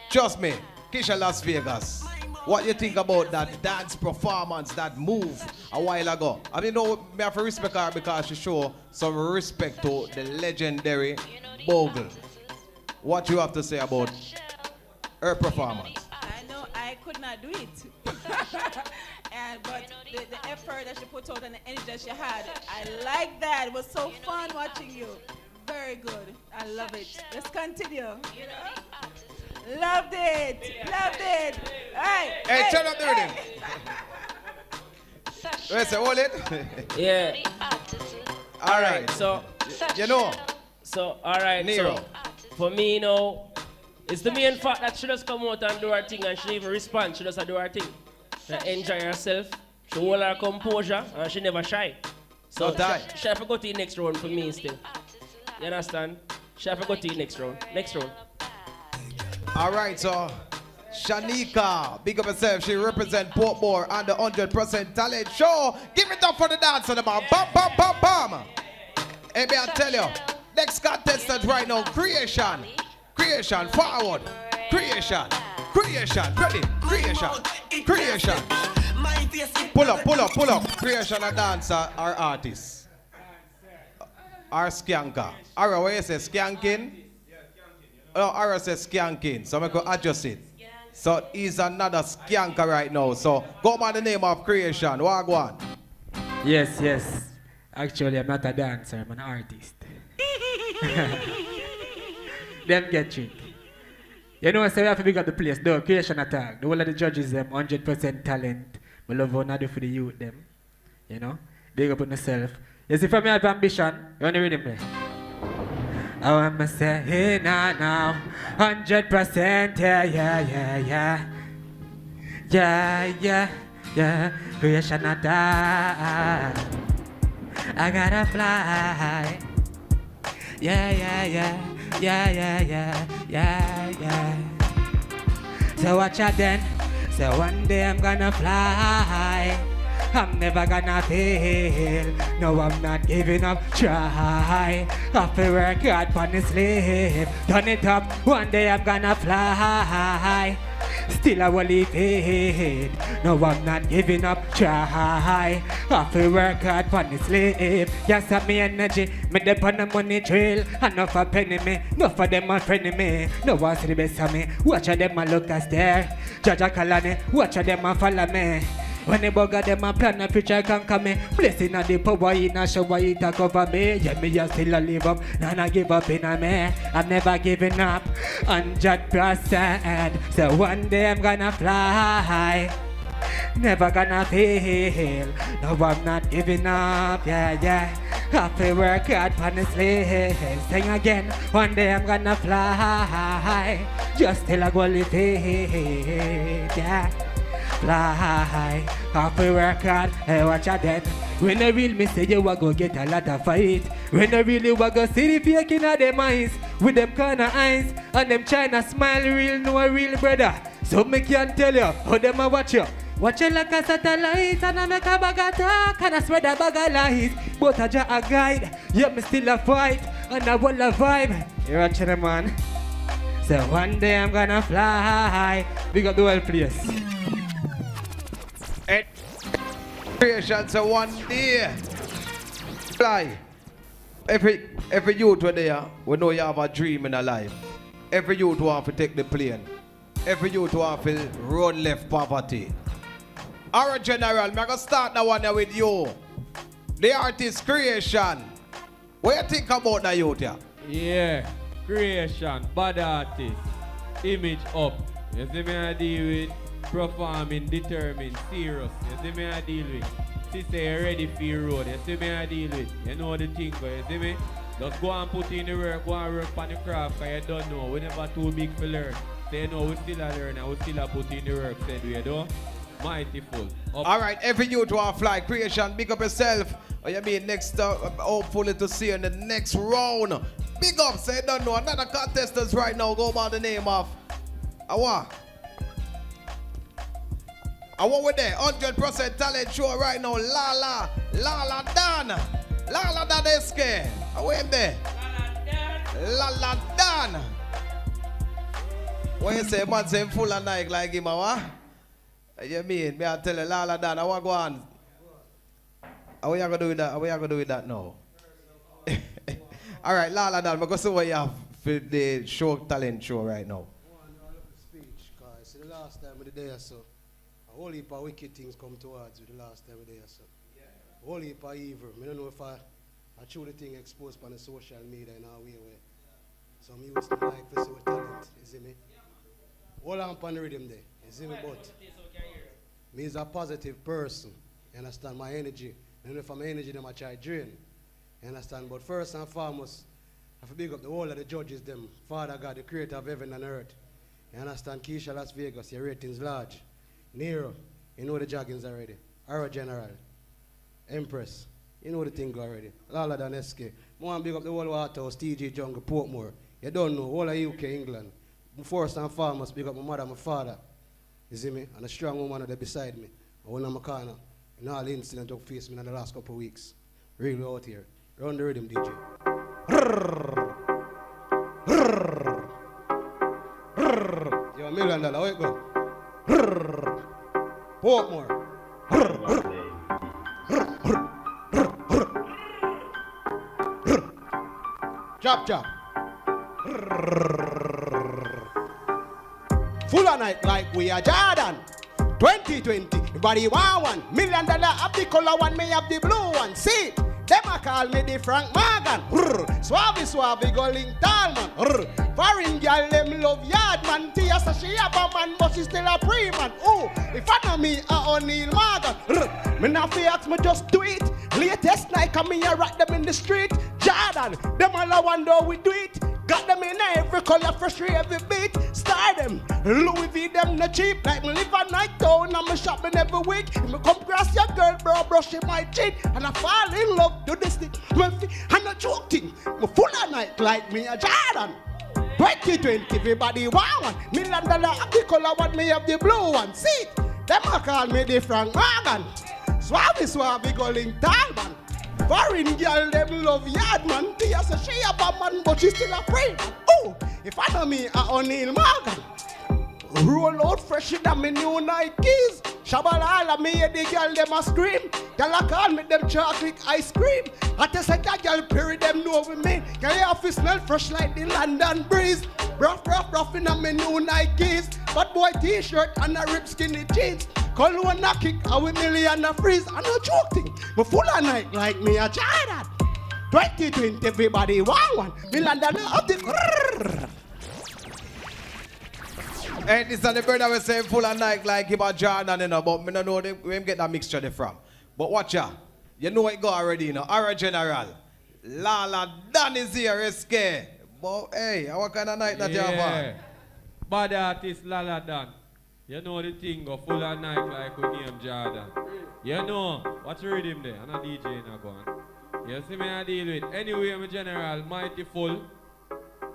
Trust me. Kisha Las Vegas. What you think about that dance performance, that move a while ago? I mean, no, me have to respect her because she show some respect to the legendary Bogle. What you have to say about her performance? I know I could not do it. But the effort that she put out and the energy that she had, I like that. It was so fun watching you. Very good. I love it. Let's continue. Loved it. Loved it. Hey, turn up the rhythm. Wait, say, hold it. Yeah. All right. So, you know. So, all right. Nero. So, for me, you know, it's the main fact that she just come out and do her thing and she even respond. She just do her thing. She enjoy herself. She hold her composure and she never shy. So, she have to go to the next round for me still. You understand? She have to go to the next round. Next round. All right, so Shanika, big up herself. She represent Portmore and the 100% talent show. Give it up for the dancer, the man. Bam, bam, bam, bam. Hey, may I tell you, next contestant right now, Creation. Creation, forward. Creation. Creation, ready. Creation. Creation. Pull up, pull up, pull up. Creation, a dancer or artist. Or skanker. Or what you say, skanking? Oh, Ara says skanking, so I'm going to adjust it. So he's another skanker right now. So go by the name of Creation. Wagwan. Yes, yes. Actually, I'm not a dancer, I'm an artist. Them get trick. You know, so we have to big up the place, though. Creation attack. The whole of the judges, them 100% talent. We love what I do for the youth, them. You know? Big up on yourself. You see, for me, I have ambition. You want to read it, I want to say, hey, now, 100%, yeah, creation attack. I gotta fly. Yeah. So watch out then. So one day I'm gonna fly. I'm never gonna fail. No, I'm not giving up. Try. Have to work hard for the sleep. Turn it up. One day I'm gonna fly. Still I will leave it. No, I'm not giving up. Try. Have to work hard for the sleep. Yes, I'm me energy. Me dip on the money trail. Enough a penny me. Enough of them a friend me. No one see the best of me. Watch of them a look a stare. Judge a colony. Watch of them a follow me. When the bugger them a plan a future can come me. Blessing of the power in a shower it a cover me. Yeah, me just still a live up. None a give up in a me. I'm never giving up. 100%. So one day I'm gonna fly. never gonna fail. No, I'm not giving up, yeah, yeah. Have to work hard honestly. Sing again, one day I'm gonna fly. Just till I go live it, yeah. Fly, have to work hard, hey, watch out then. When I real me say you a go get a lot of fight. When I really wa go see the fake inna them eyes, with them kinda eyes, and them China smile real, no a real brother. So me can tell you, how them a watch you. Watch you like a satellite, and I make a bag of talk, and I spread a bag of lies. But I just a guide, yet me still a fight, and I will a vibe. You watching them, man? So one day I'm gonna fly. Big up the whole place. Creation, so one day fly. Every youth who there, we know you have a dream in a life. Every youth want to take the plane. Every youth want to run left poverty. Alright, General, I'm gonna start that one with you. The artist Creation. What you think about the youth here? Yeah, Creation, bad artist, image up. You see me I deal with performing, determined, serious. You see me I deal with. She say you ready for your road. You see me I deal with. You know the thing, but you see me? Just go and put in the work, go and work on the craft, because you don't know. We never too big for learn. So you know we still a learn and we still a put in the work, said we do. Mighty full. Alright, every youth want to fly. Creation, big up yourself. Or you mean next, hopefully to see you in the next round. Big up, say don't know. Another contestants right now go by the name of Awa. I want with there, 100% talent show right now. Lala Dan. Lala Dadeske. I want there. Lala Dan. When you say man say full of Nike like him, what? You mean? Me I tell you, Lala Dan, I want to go on. How are you going to do with that? How are you going to do with that now? All right, Lala Dan, I'm going to see what you have for the show talent show right now. Speech, because the last time of the day or so, a whole heap of wicked things come towards you the last time of the day or so. A whole heap of evil. I don't know if I truly thing exposed on the social media in our way where some youths don't like for so talent, you see me? Hold on upon the rhythm there, you see me? But me is a positive person, you understand? My energy, I don't know if I'm energy them I try drain, you understand? But first and foremost, I have to big up the whole of the judges them, Father God, the creator of heaven and earth. You understand? Keisha, Las Vegas, your ratings large. Nero, you know the joggings already. Ara General, Empress, you know the thing already. Lala Dan SK. I want to big up the whole Waterhouse, TG Jungle, Portmore. You don't know, all of UK, England. First and foremost, big up my mother, my father. You see me? And a strong woman there beside me. I went on my corner. And all the incident took face me in the last couple of weeks. Really out here. Run the rhythm, DJ. You're $1 million, how it go? Portmore. Chop. Full of night like we are Jordan. 2020, everybody want $1 million. Have the color one, me have the blue one. See, them a call me the Frank Morgan. Suave, go link tall man. Foreign girl, them love yard man. Tia say she have a man, but she still a pre-man. Oh, if I know me, I O'Neal Morgan. Me not fi ask, me just do it. Latest night, come me a rock them in the street. Jordan, them all a wonder we do it. Got them in every color, fresh every beat. Star them, Louis V them not cheap. Like me live a night town, and me shopping every week. If me come across your girl, bro, brushing my cheek, and I fall in love, do this thing. I'm not joking, me full of night like me a Jordan. 2020, everybody want $1 million. Have the color one, me have the blue one. See, them a call me the Frank Morgan. Suave, go link tall man. Foreign girl, them love yard man. Tia say she a bad man, but she still a prey. Oh, if I know me, I O'Neal Morgan. Roll out fresher than me new Nikes. Shabalala, me hear the girl, them a scream. Girl a call me them chocolate ice cream. I tell say that girl period them know with me. Girl you have to smell fresh like the London breeze. Rough in a me new Nikes. Bad boy t-shirt and a rip skinny jeans. Cologne a kick, a $1 million a freeze. I'm not joking, but full of night like me a Jordan. 2020, everybody want $1 million of the. And this is the brother we say full of Nike like him a Jordan, you know, but me don't know where him get that mixture there from. But watch ya. You know it go already, you know. Our general. Lala Dan is here, SK. But hey, what kind of night that you have on? Bad artist Lala Dan. You know the thing go full of Nike like we name Jordan. You know, what's the rhythm there? I'm a DJ now go on. You see me I deal with. Anyway, I'm a general, mighty full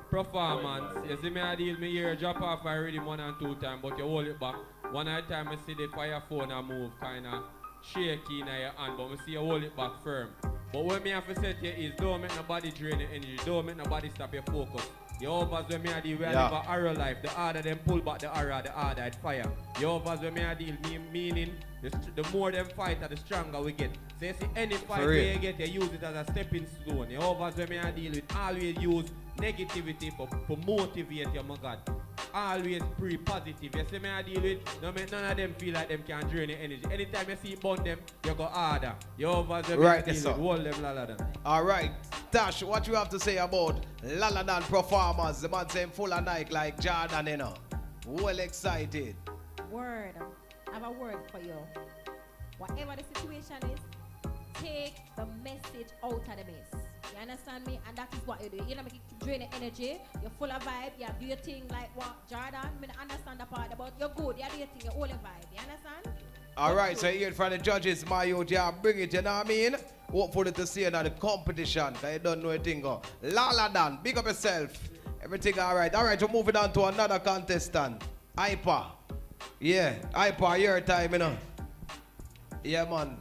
performance. You see me I deal me here, drop off I rhythm 1 and 2 times, but you hold it back. One at a time I see the fire phone and move kinda shaky in your hand, but I see you hold it back firm. But what me have to say to you is don't make nobody drain your energy, don't make nobody stop your focus. You overs when me I deal, we live a arrow life. The harder them pull back the arrow, the harder it fire. You overs when me I deal, meaning the more them fight, the stronger we get. So you see any fight where you get, you use it as a stepping stone. You overs when me I deal with, always use negativity for motivate you, my God. Always pre-positive. You see me I deal with, don't make none of them feel like them can drain your energy. Anytime you see burn them, you go harder. You overs when me I deal with, hold them Laladan. Alright, Tash, what you have to say about Laladan performance? The man saying full of Nike like Jordan, you know. Well excited. Word. I have a word for you. Whatever the situation is, take the message out of the mess. You understand me? And that is what you do. You don't make it drain your energy. You're full of vibe. You do your thing like what Jordan. I mean, understand the part about you're good. You do your thing. You're all in vibe. You understand? Alright, so here from the judges, my youth, yeah, bring it, you know what I mean? Hopefully to see another competition, because you don't know anything. Laladan, big up yourself. Everything alright. Alright, we're moving on to another contestant. Hyper. Yeah, Hyper, your time, you know. Yeah, man.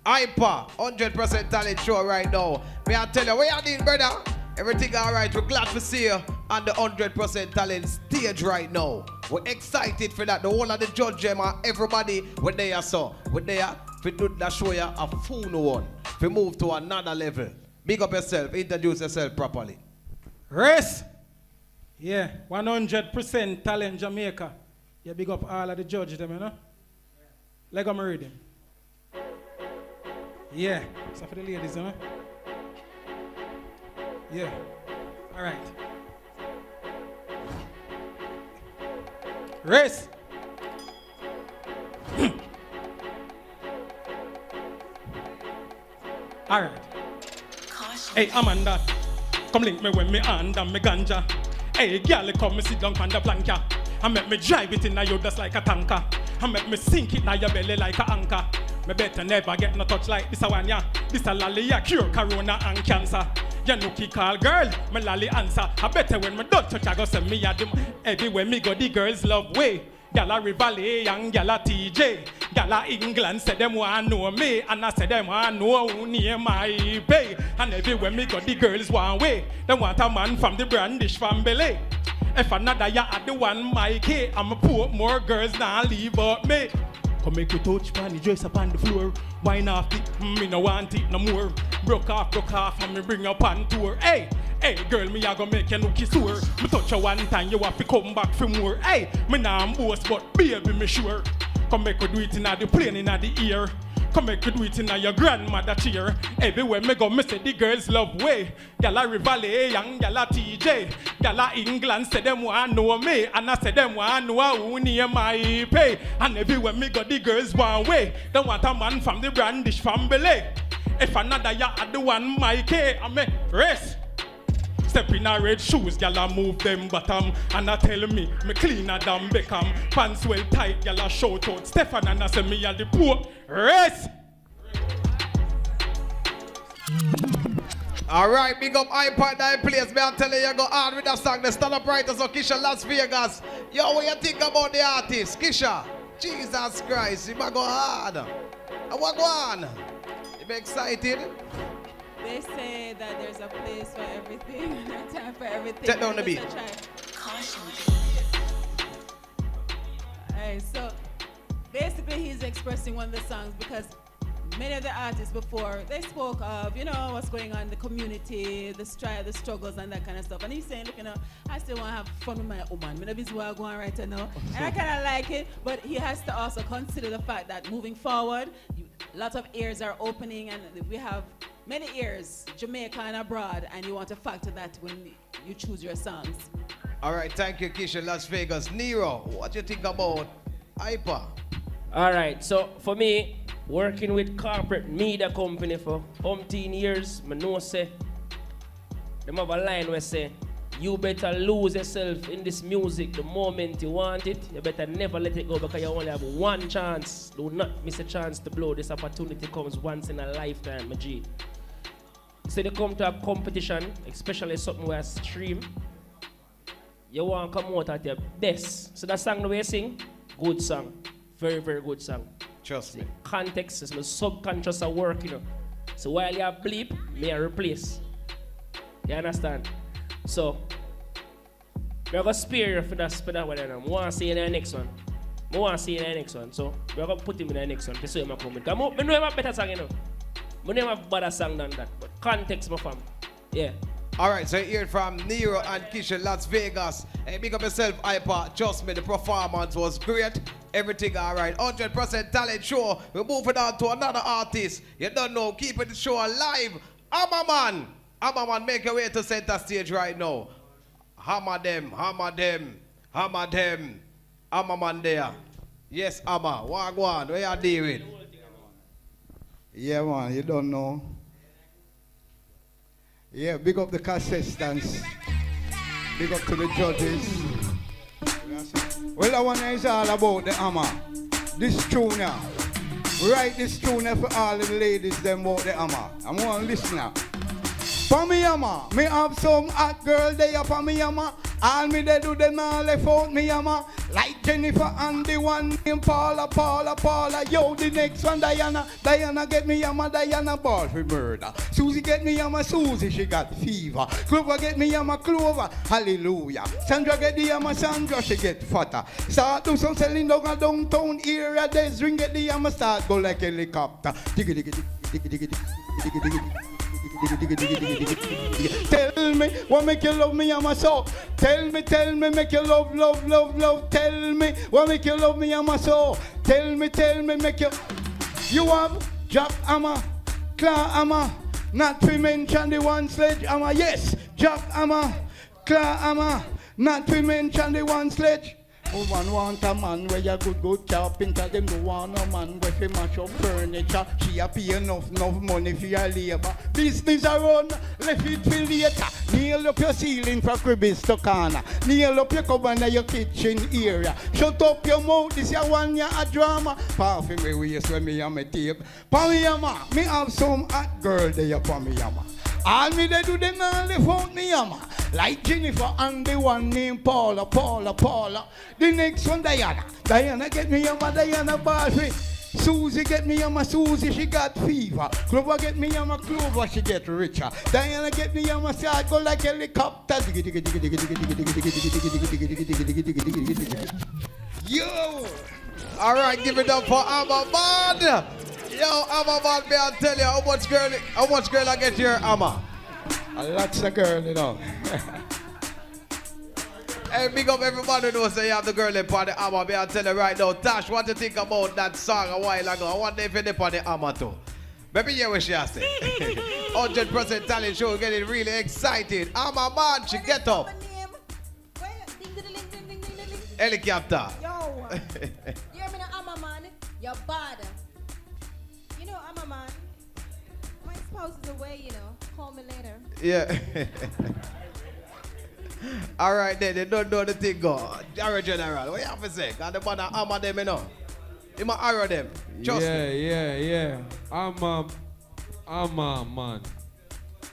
Hyper, 100% talent show right now. May I tell you, where you doing, brother? Everything alright. We're glad to see you on the 100% talent stage right now. We're excited for that. The whole of the judge them and everybody when they are so. When they are, we do that show you a full one. We move to another level. Big up yourself. Introduce yourself properly. Race. Yeah, 100% talent Jamaica. Yeah, big up all of the judges them, you know. Like I'm reading. Yeah, so for the ladies, huh? Yeah, all right. Race. All right. Hey, Amanda, come link me when me under me ganja. Hey, girl, come me sit down on the planka. I make me drive it in you just like a tanker. I make me sink it in your belly like a anchor. Me better never get no touch like this a one, yeah. This a lolly, yeah, cure corona and cancer. You know ki call girl, me lolly answer. I better when me don't touch, I go send me a dim. Everywhere me go, the girls love way. Gala Rivale and Gala TJ. Gala England say them want know me. And I say them want know who near my bay. And everywhere me go, the girls want way. They want a man from the Brandish family. If another ya at the one my K, I'ma put more girls now leave out me. Come make we touch pan the dress up on the floor. Wine off it, me no want it no more. Broke off, and me bring up on tour. Hey, hey, girl, me a go make you nookie sore. Me touch you one time, you have to come back for more. Hey, me nah boast, but baby, me sure. Come make we do it in the plane, in the ear. Come make you do it in your grandmother chair. Everywhere me go, me say the girls love way. Gala Rivale and Gala TJ. Gala England say them want know me. And I say them want know who near my pay. And everywhere me go, the girls want way. They want a man from the Brandish family. If another ya at the one my K, I me race. Step in a red shoes, gyal a move them bottom. And I tell me cleaner than Beckham. Pants well tight, gyal a shout out Stefan. And I say me a the poor race. Alright, big up iPod that place. Me I tell you go hard with that song. The stand up writers of Kisha Las Vegas. Yo, what you think about the artist? Kisha, Jesus Christ, you might go hard. And what go on? You be excited? They say that there's a place for everything and a time for everything. Take down the beat. Alright, so basically he's expressing one of the songs because many of the artists before, they spoke of, you know, what's going on in the community, the strife, the struggles and that kind of stuff. And he's saying, look, you know, I still want to have fun with my woman. I'm not busy what I'm going right now. And I kind of like it, but he has to also consider the fact that moving forward, a lot of ears are opening and we have many ears, Jamaica and abroad, and you want to factor that when you choose your songs. All right, thank you, Kisha, Las Vegas. Nero, what you think about Hyper? All right, so for me, working with corporate media company for umpteen years, I know say, them have a line where say, you better lose yourself in this music the moment you want it. You better never let it go because you only have one chance. Do not miss a chance to blow. This opportunity comes once in a lifetime, my G. So they come to a competition, especially something where I stream. You want to come out at your best. So that song the way you sing, good song. Very, very good song. Trust me. Context is my subconscious at work, you know. So while you have bleep, me I replace. You understand? So, we're going to spare you for that one. I want to see you in the next one. I want to see you in the next one. So, we're going to put him in the next one to see him come in. I know I have a better song, you know. I never have a better song than that. But context, my fam. Yeah. All right, so you heard from Nero and Kisha, Las Vegas. Hey, big up yourself, Hyper. Trust me, the performance was great. Everything all right. 100% talent show. We're moving on to another artist. You don't know, keeping the show alive. Hammer man, make your way to center stage right now. Hammer them. Hammer man there. Yes, Hammer. Wagwan, where you deal with? Yeah, man, you don't know. Yeah, big up the contestants. Big up to the judges. Well, that one is all about the hammer. This tune now. We write this tune for all the ladies them about the hammer. I'm one listener. For me hammer, me have some hot girl there for me hammer. All me they do them all left out me hammer. Like Jennifer and the one named Paula. Yo, the next one Diana get me hammer, Diana ball for murder. Susie get me hammer, Susie she got fever. Clover get me hammer, Clover, hallelujah. Sandra get the hammer, Sandra she get fatter. Start do some selling down a downtown area. There's ring get the hammer, start go like helicopter. Tell me what make you love me, I'm a so. Tell me, make you love. Tell me what make you love me, I'm a so. Tell me, make you. You have Jack Hammer, Claw Hammer, not to mention the one sledge hammer. Yes, Jack Hammer, Claw Hammer, not to mention the one sledge. Woman want a man where you good carpenter. Them no want a man where she mash up furniture. She a pay enough money for your labor. Business a run, left it for later. Nail up your ceiling for cribbies to corner. Nail up your cupboard in your kitchen area. Shut up your mouth, this your one year a drama. Parfum me waist when me and my tape. Pamiyama, me have some hot girl there Pamiyama. All me they do them all they found me hammer. Like Jennifer and the one named Paula. The next one Diana get me hammer, Diana Baldwin. Susie get me hammer, Susie she got fever. Clover get me hammer, Clover she get richer. Diana get me hammer, say I go like helicopter. Yo! All right, give it up for Hammer Man. Yo, Hammer Man, may I tell you how much girl I get your Hammer? A lots of girl, you know. Hey, big up everybody who knows that you have the girl in on the Hammer. May I tell you right now, Tash, what do you think about that song a while ago? I wonder if you're on the Hammer too. Maybe hear what she has said. 100% talent show, getting really excited. Hammer Man, she get up. Helicopter. Yo, you're me a Hammer Man. You're bad. You know, I'm a man. My spouse is away, you know. Call me later. Yeah. All right, then. They don't know the thing go. Arrow General, what you have to say? Because the man hammer them, you know. He might arrow them. Trust me. Yeah. I'm a man.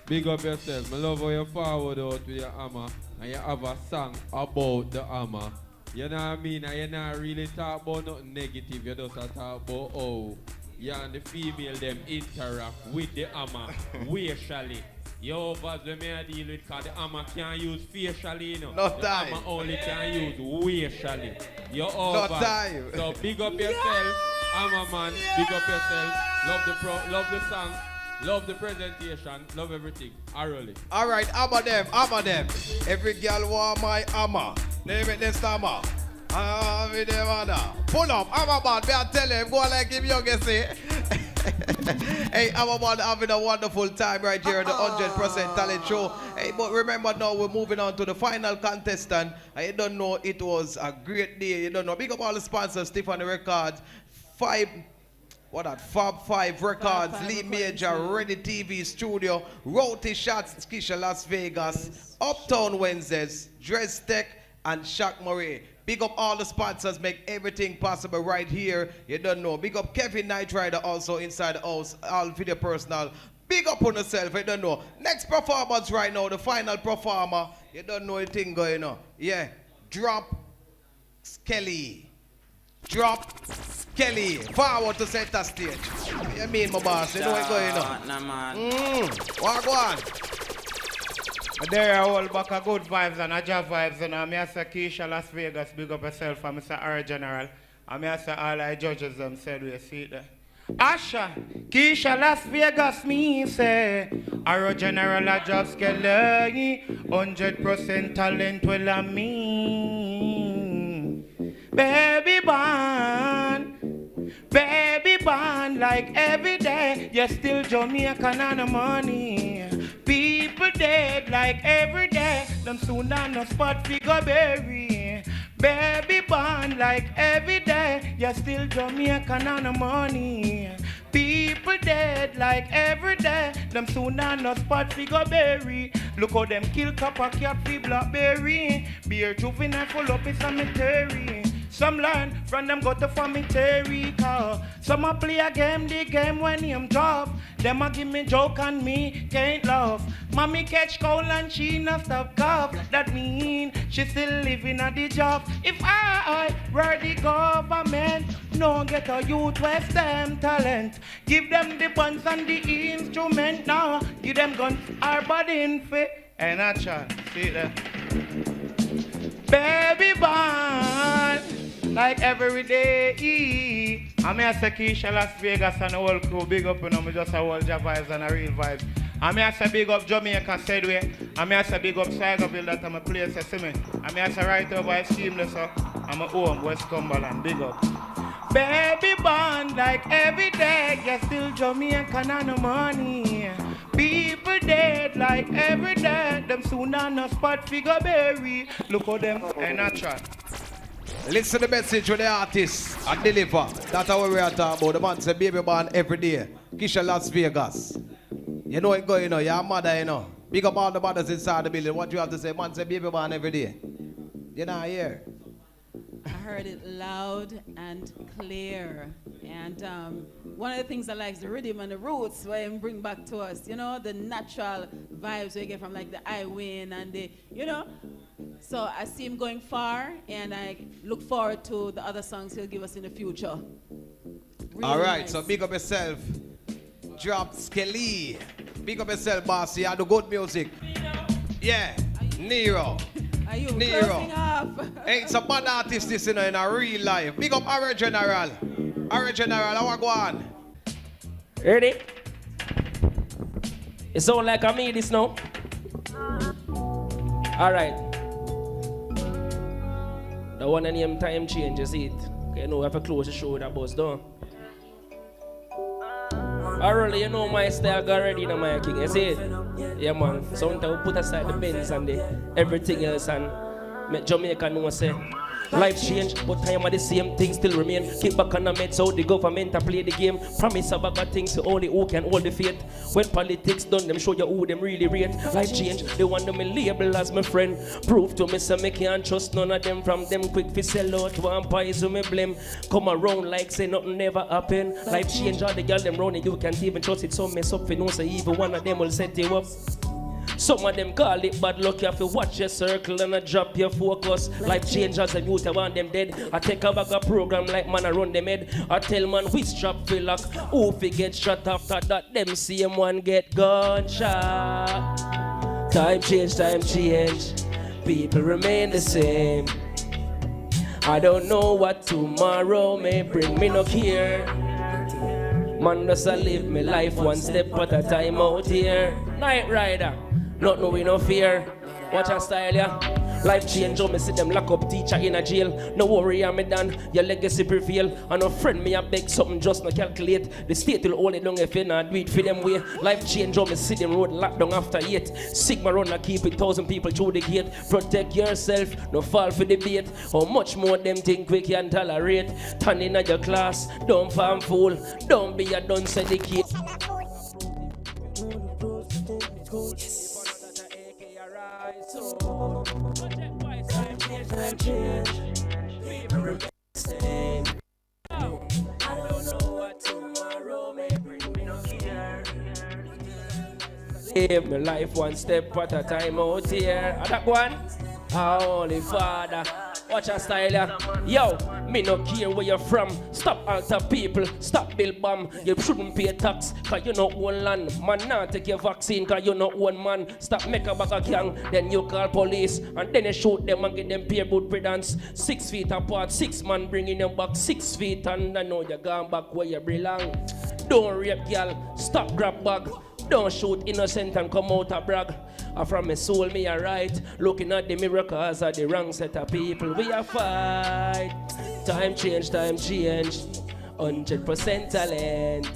Big up yourself. I love how you forward out with your hammer. And you have a song about the hammer. You know what I mean? And you not really talk about nothing negative. You just talk about how you and the female them interact with the hammer racially. Yo, but the me I deal with because the hammer can't use facially, you know. No the time. hammer only can use racially. You're over. No time. So big up yourself, hammer man. Big up yourself. Love the song. Love the presentation. Love everything. Arrowly. All right, hammer them. Every girl want my hammer. They make this hammer. Pull up, hammer man. May I tell him, go like him young, you see. Hey, I'm having a wonderful time right here at the 100% Talent Show. Hey, but remember now we're moving on to the final contestant. I don't know, it was a great day. You don't know. Big up all the sponsors, Tiffany Records, Fab 5 Records, Lee Major, Ready TV Studio, Roti Shots, Kisha Las Vegas, Uptown Wednesdays, Dress Tech, and Shaq Murray. Big up all the sponsors, make everything possible right here. You don't know. Big up Kevin Knight Rider also inside the house, all video personal. Big up on yourself, you don't know. Next performance right now, the final performer. You don't know anything going on. Yeah, Drop Skelly. Drop Skelly. Forward to center stage. What you mean, my boss? You know what's going on? Nah, man. What go on? There are all back of good vibes and a job vibes, and I'm Mr. Keisha Las Vegas, big up yourself, and Mr. R General. I'm Mr. all I judges them said we see it there. Asha, Keisha Las Vegas, me say, R General a job skelly, 100% talent will a me. Baby band, like every day, you're still Jamaican and the money. People dead like every day, them soon on no spot figure bury. Baby band like every day, you're still Jamaican and the money. People dead like every day, them soon on no spot figure bury. Look how them kill copper cat fi blackberry. Beer juvenile full up in cemetery. Some learn from them go to formatory car. Some a play a game, the game when him drop. Them a give me joke and me can't laugh. Mommy catch cold and she not stop cough. That mean she still living at the job. If I were the government, no get a youth waste them talent. Give them the buns and the instrument now. Give them guns or body in fit. And a chance, see there. Baby band, like every day. I'm here to Keisha Las Vegas and the whole crew. Big up, you know, me just a whole job vibes and a real vibes. I'm here to big up Jamaica, said we. I'm here to big up Cyberville, that I'm a place, see me. I'm here to right over a Seamless, I'm a home, West Cumberland, big up. Baby band, like every day, you're still Jamaican and the money. People dead like every day, them soon on a spot figure bury. Look how them and a chat. Listen to the message with the artist and deliver. That's what we are talking about. The man say baby born every day. Kisha Las Vegas. You know it going on, your mother, you know. Big up all the mothers inside the building. What you have to say? Man say baby born every day. You not hear? I heard it loud and clear. And one of the things I like is the rhythm and the roots where you bring back to us, you know, the natural vibes we get from like the I Win and the, you know. So I see him going far and I look forward to the other songs he'll give us in the future. Really all right, nice. so big up yourself. Drop Skelly. Big up yourself, boss. You do good music. Yeah, Nero. Are you Nero. closing up? Hey, it's a bad artist this, you know, in a real life. Big up our General. Our General, how go on? Ready? It sound like I made this now. Alright. The one and name time changes it. Okay, now we have to close the show with that buzz down. Alright, you know my style got ready in my king, you see it? Yeah man, sometimes we put aside the Benz and the everything else and make Jamaica know say life change, but time are the same, things still remain. Kick back on the meds out the government to play the game. Promise about bad things to only who can hold the faith. When politics done, them show you who them really rate. Life change, they want them label as my friend. Prove to me so me can't trust none of them. From them quick fi sell out, vampires who me blame. Come around like say nothing never happen. Life change, all the girl them round and you can't even trust it. So mess up, you know, so even one of them will set you up. Some of them call it bad luck. You have to watch your circle and drop your focus. Life change as a youth, I want them dead. I take a bag of program like man, I run them head. I tell man which strap feel like who fi get shot after that. Them same one get gunshot. Time change, people remain the same. I don't know what tomorrow may bring, me no care. Man does I live my life one step at a time out here. Night Rider, not knowing no fear. Watch our style, yeah. Life change, me see them lock up teacher in a jail. No worry, I'm done, your legacy prevail. And a friend me a beg something just no calculate. The state will hold it down if you not do it for them way. Life change, me see them road locked down after 8. Sigma run and keep it 1,000 people through the gate. Protect yourself, no fall for the bait. How much more them think we can tolerate? Turn in at your class, don't farm fool. Don't be a dunce educate. Live my life one step at a time out here. And that one, our Holy Father. Watch our style, yeah. Yo, me no care where you're from. Stop alter people, stop build bomb. You shouldn't pay tax, cause you not own land. Man, not take your vaccine, cause you not one man. Stop make a bag of gang, then you call police. And then you shoot them and get them pay good predance. 6 feet apart, 6 man bringing them back 6 feet. And I know you're gone back where you belong. Don't rape, girl, stop grab bag. Don't shoot innocent and come out a brag. From my soul, me a right. Looking at the miracles of the wrong set of people. We a fight. Time change, 100% talent.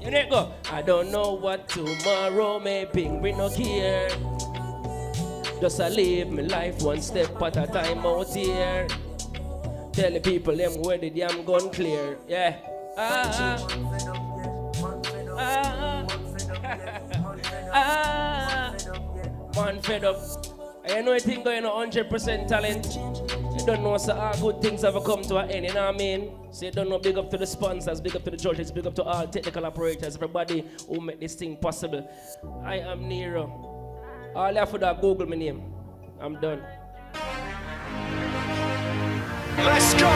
You know go. I don't know what tomorrow may bring. We no care. Just I live my life one step at a time out here. Tell the people them where the damn gun clear. Yeah. Man fed up. I know a thing going on 100% talent. You don't know so all good things have come to an end, you know what I mean? So you don't know, big up to the sponsors, big up to the judges, big up to all technical operators, everybody who make this thing possible. I am Nero. All you have to do is Google my name. I'm done. Let's go.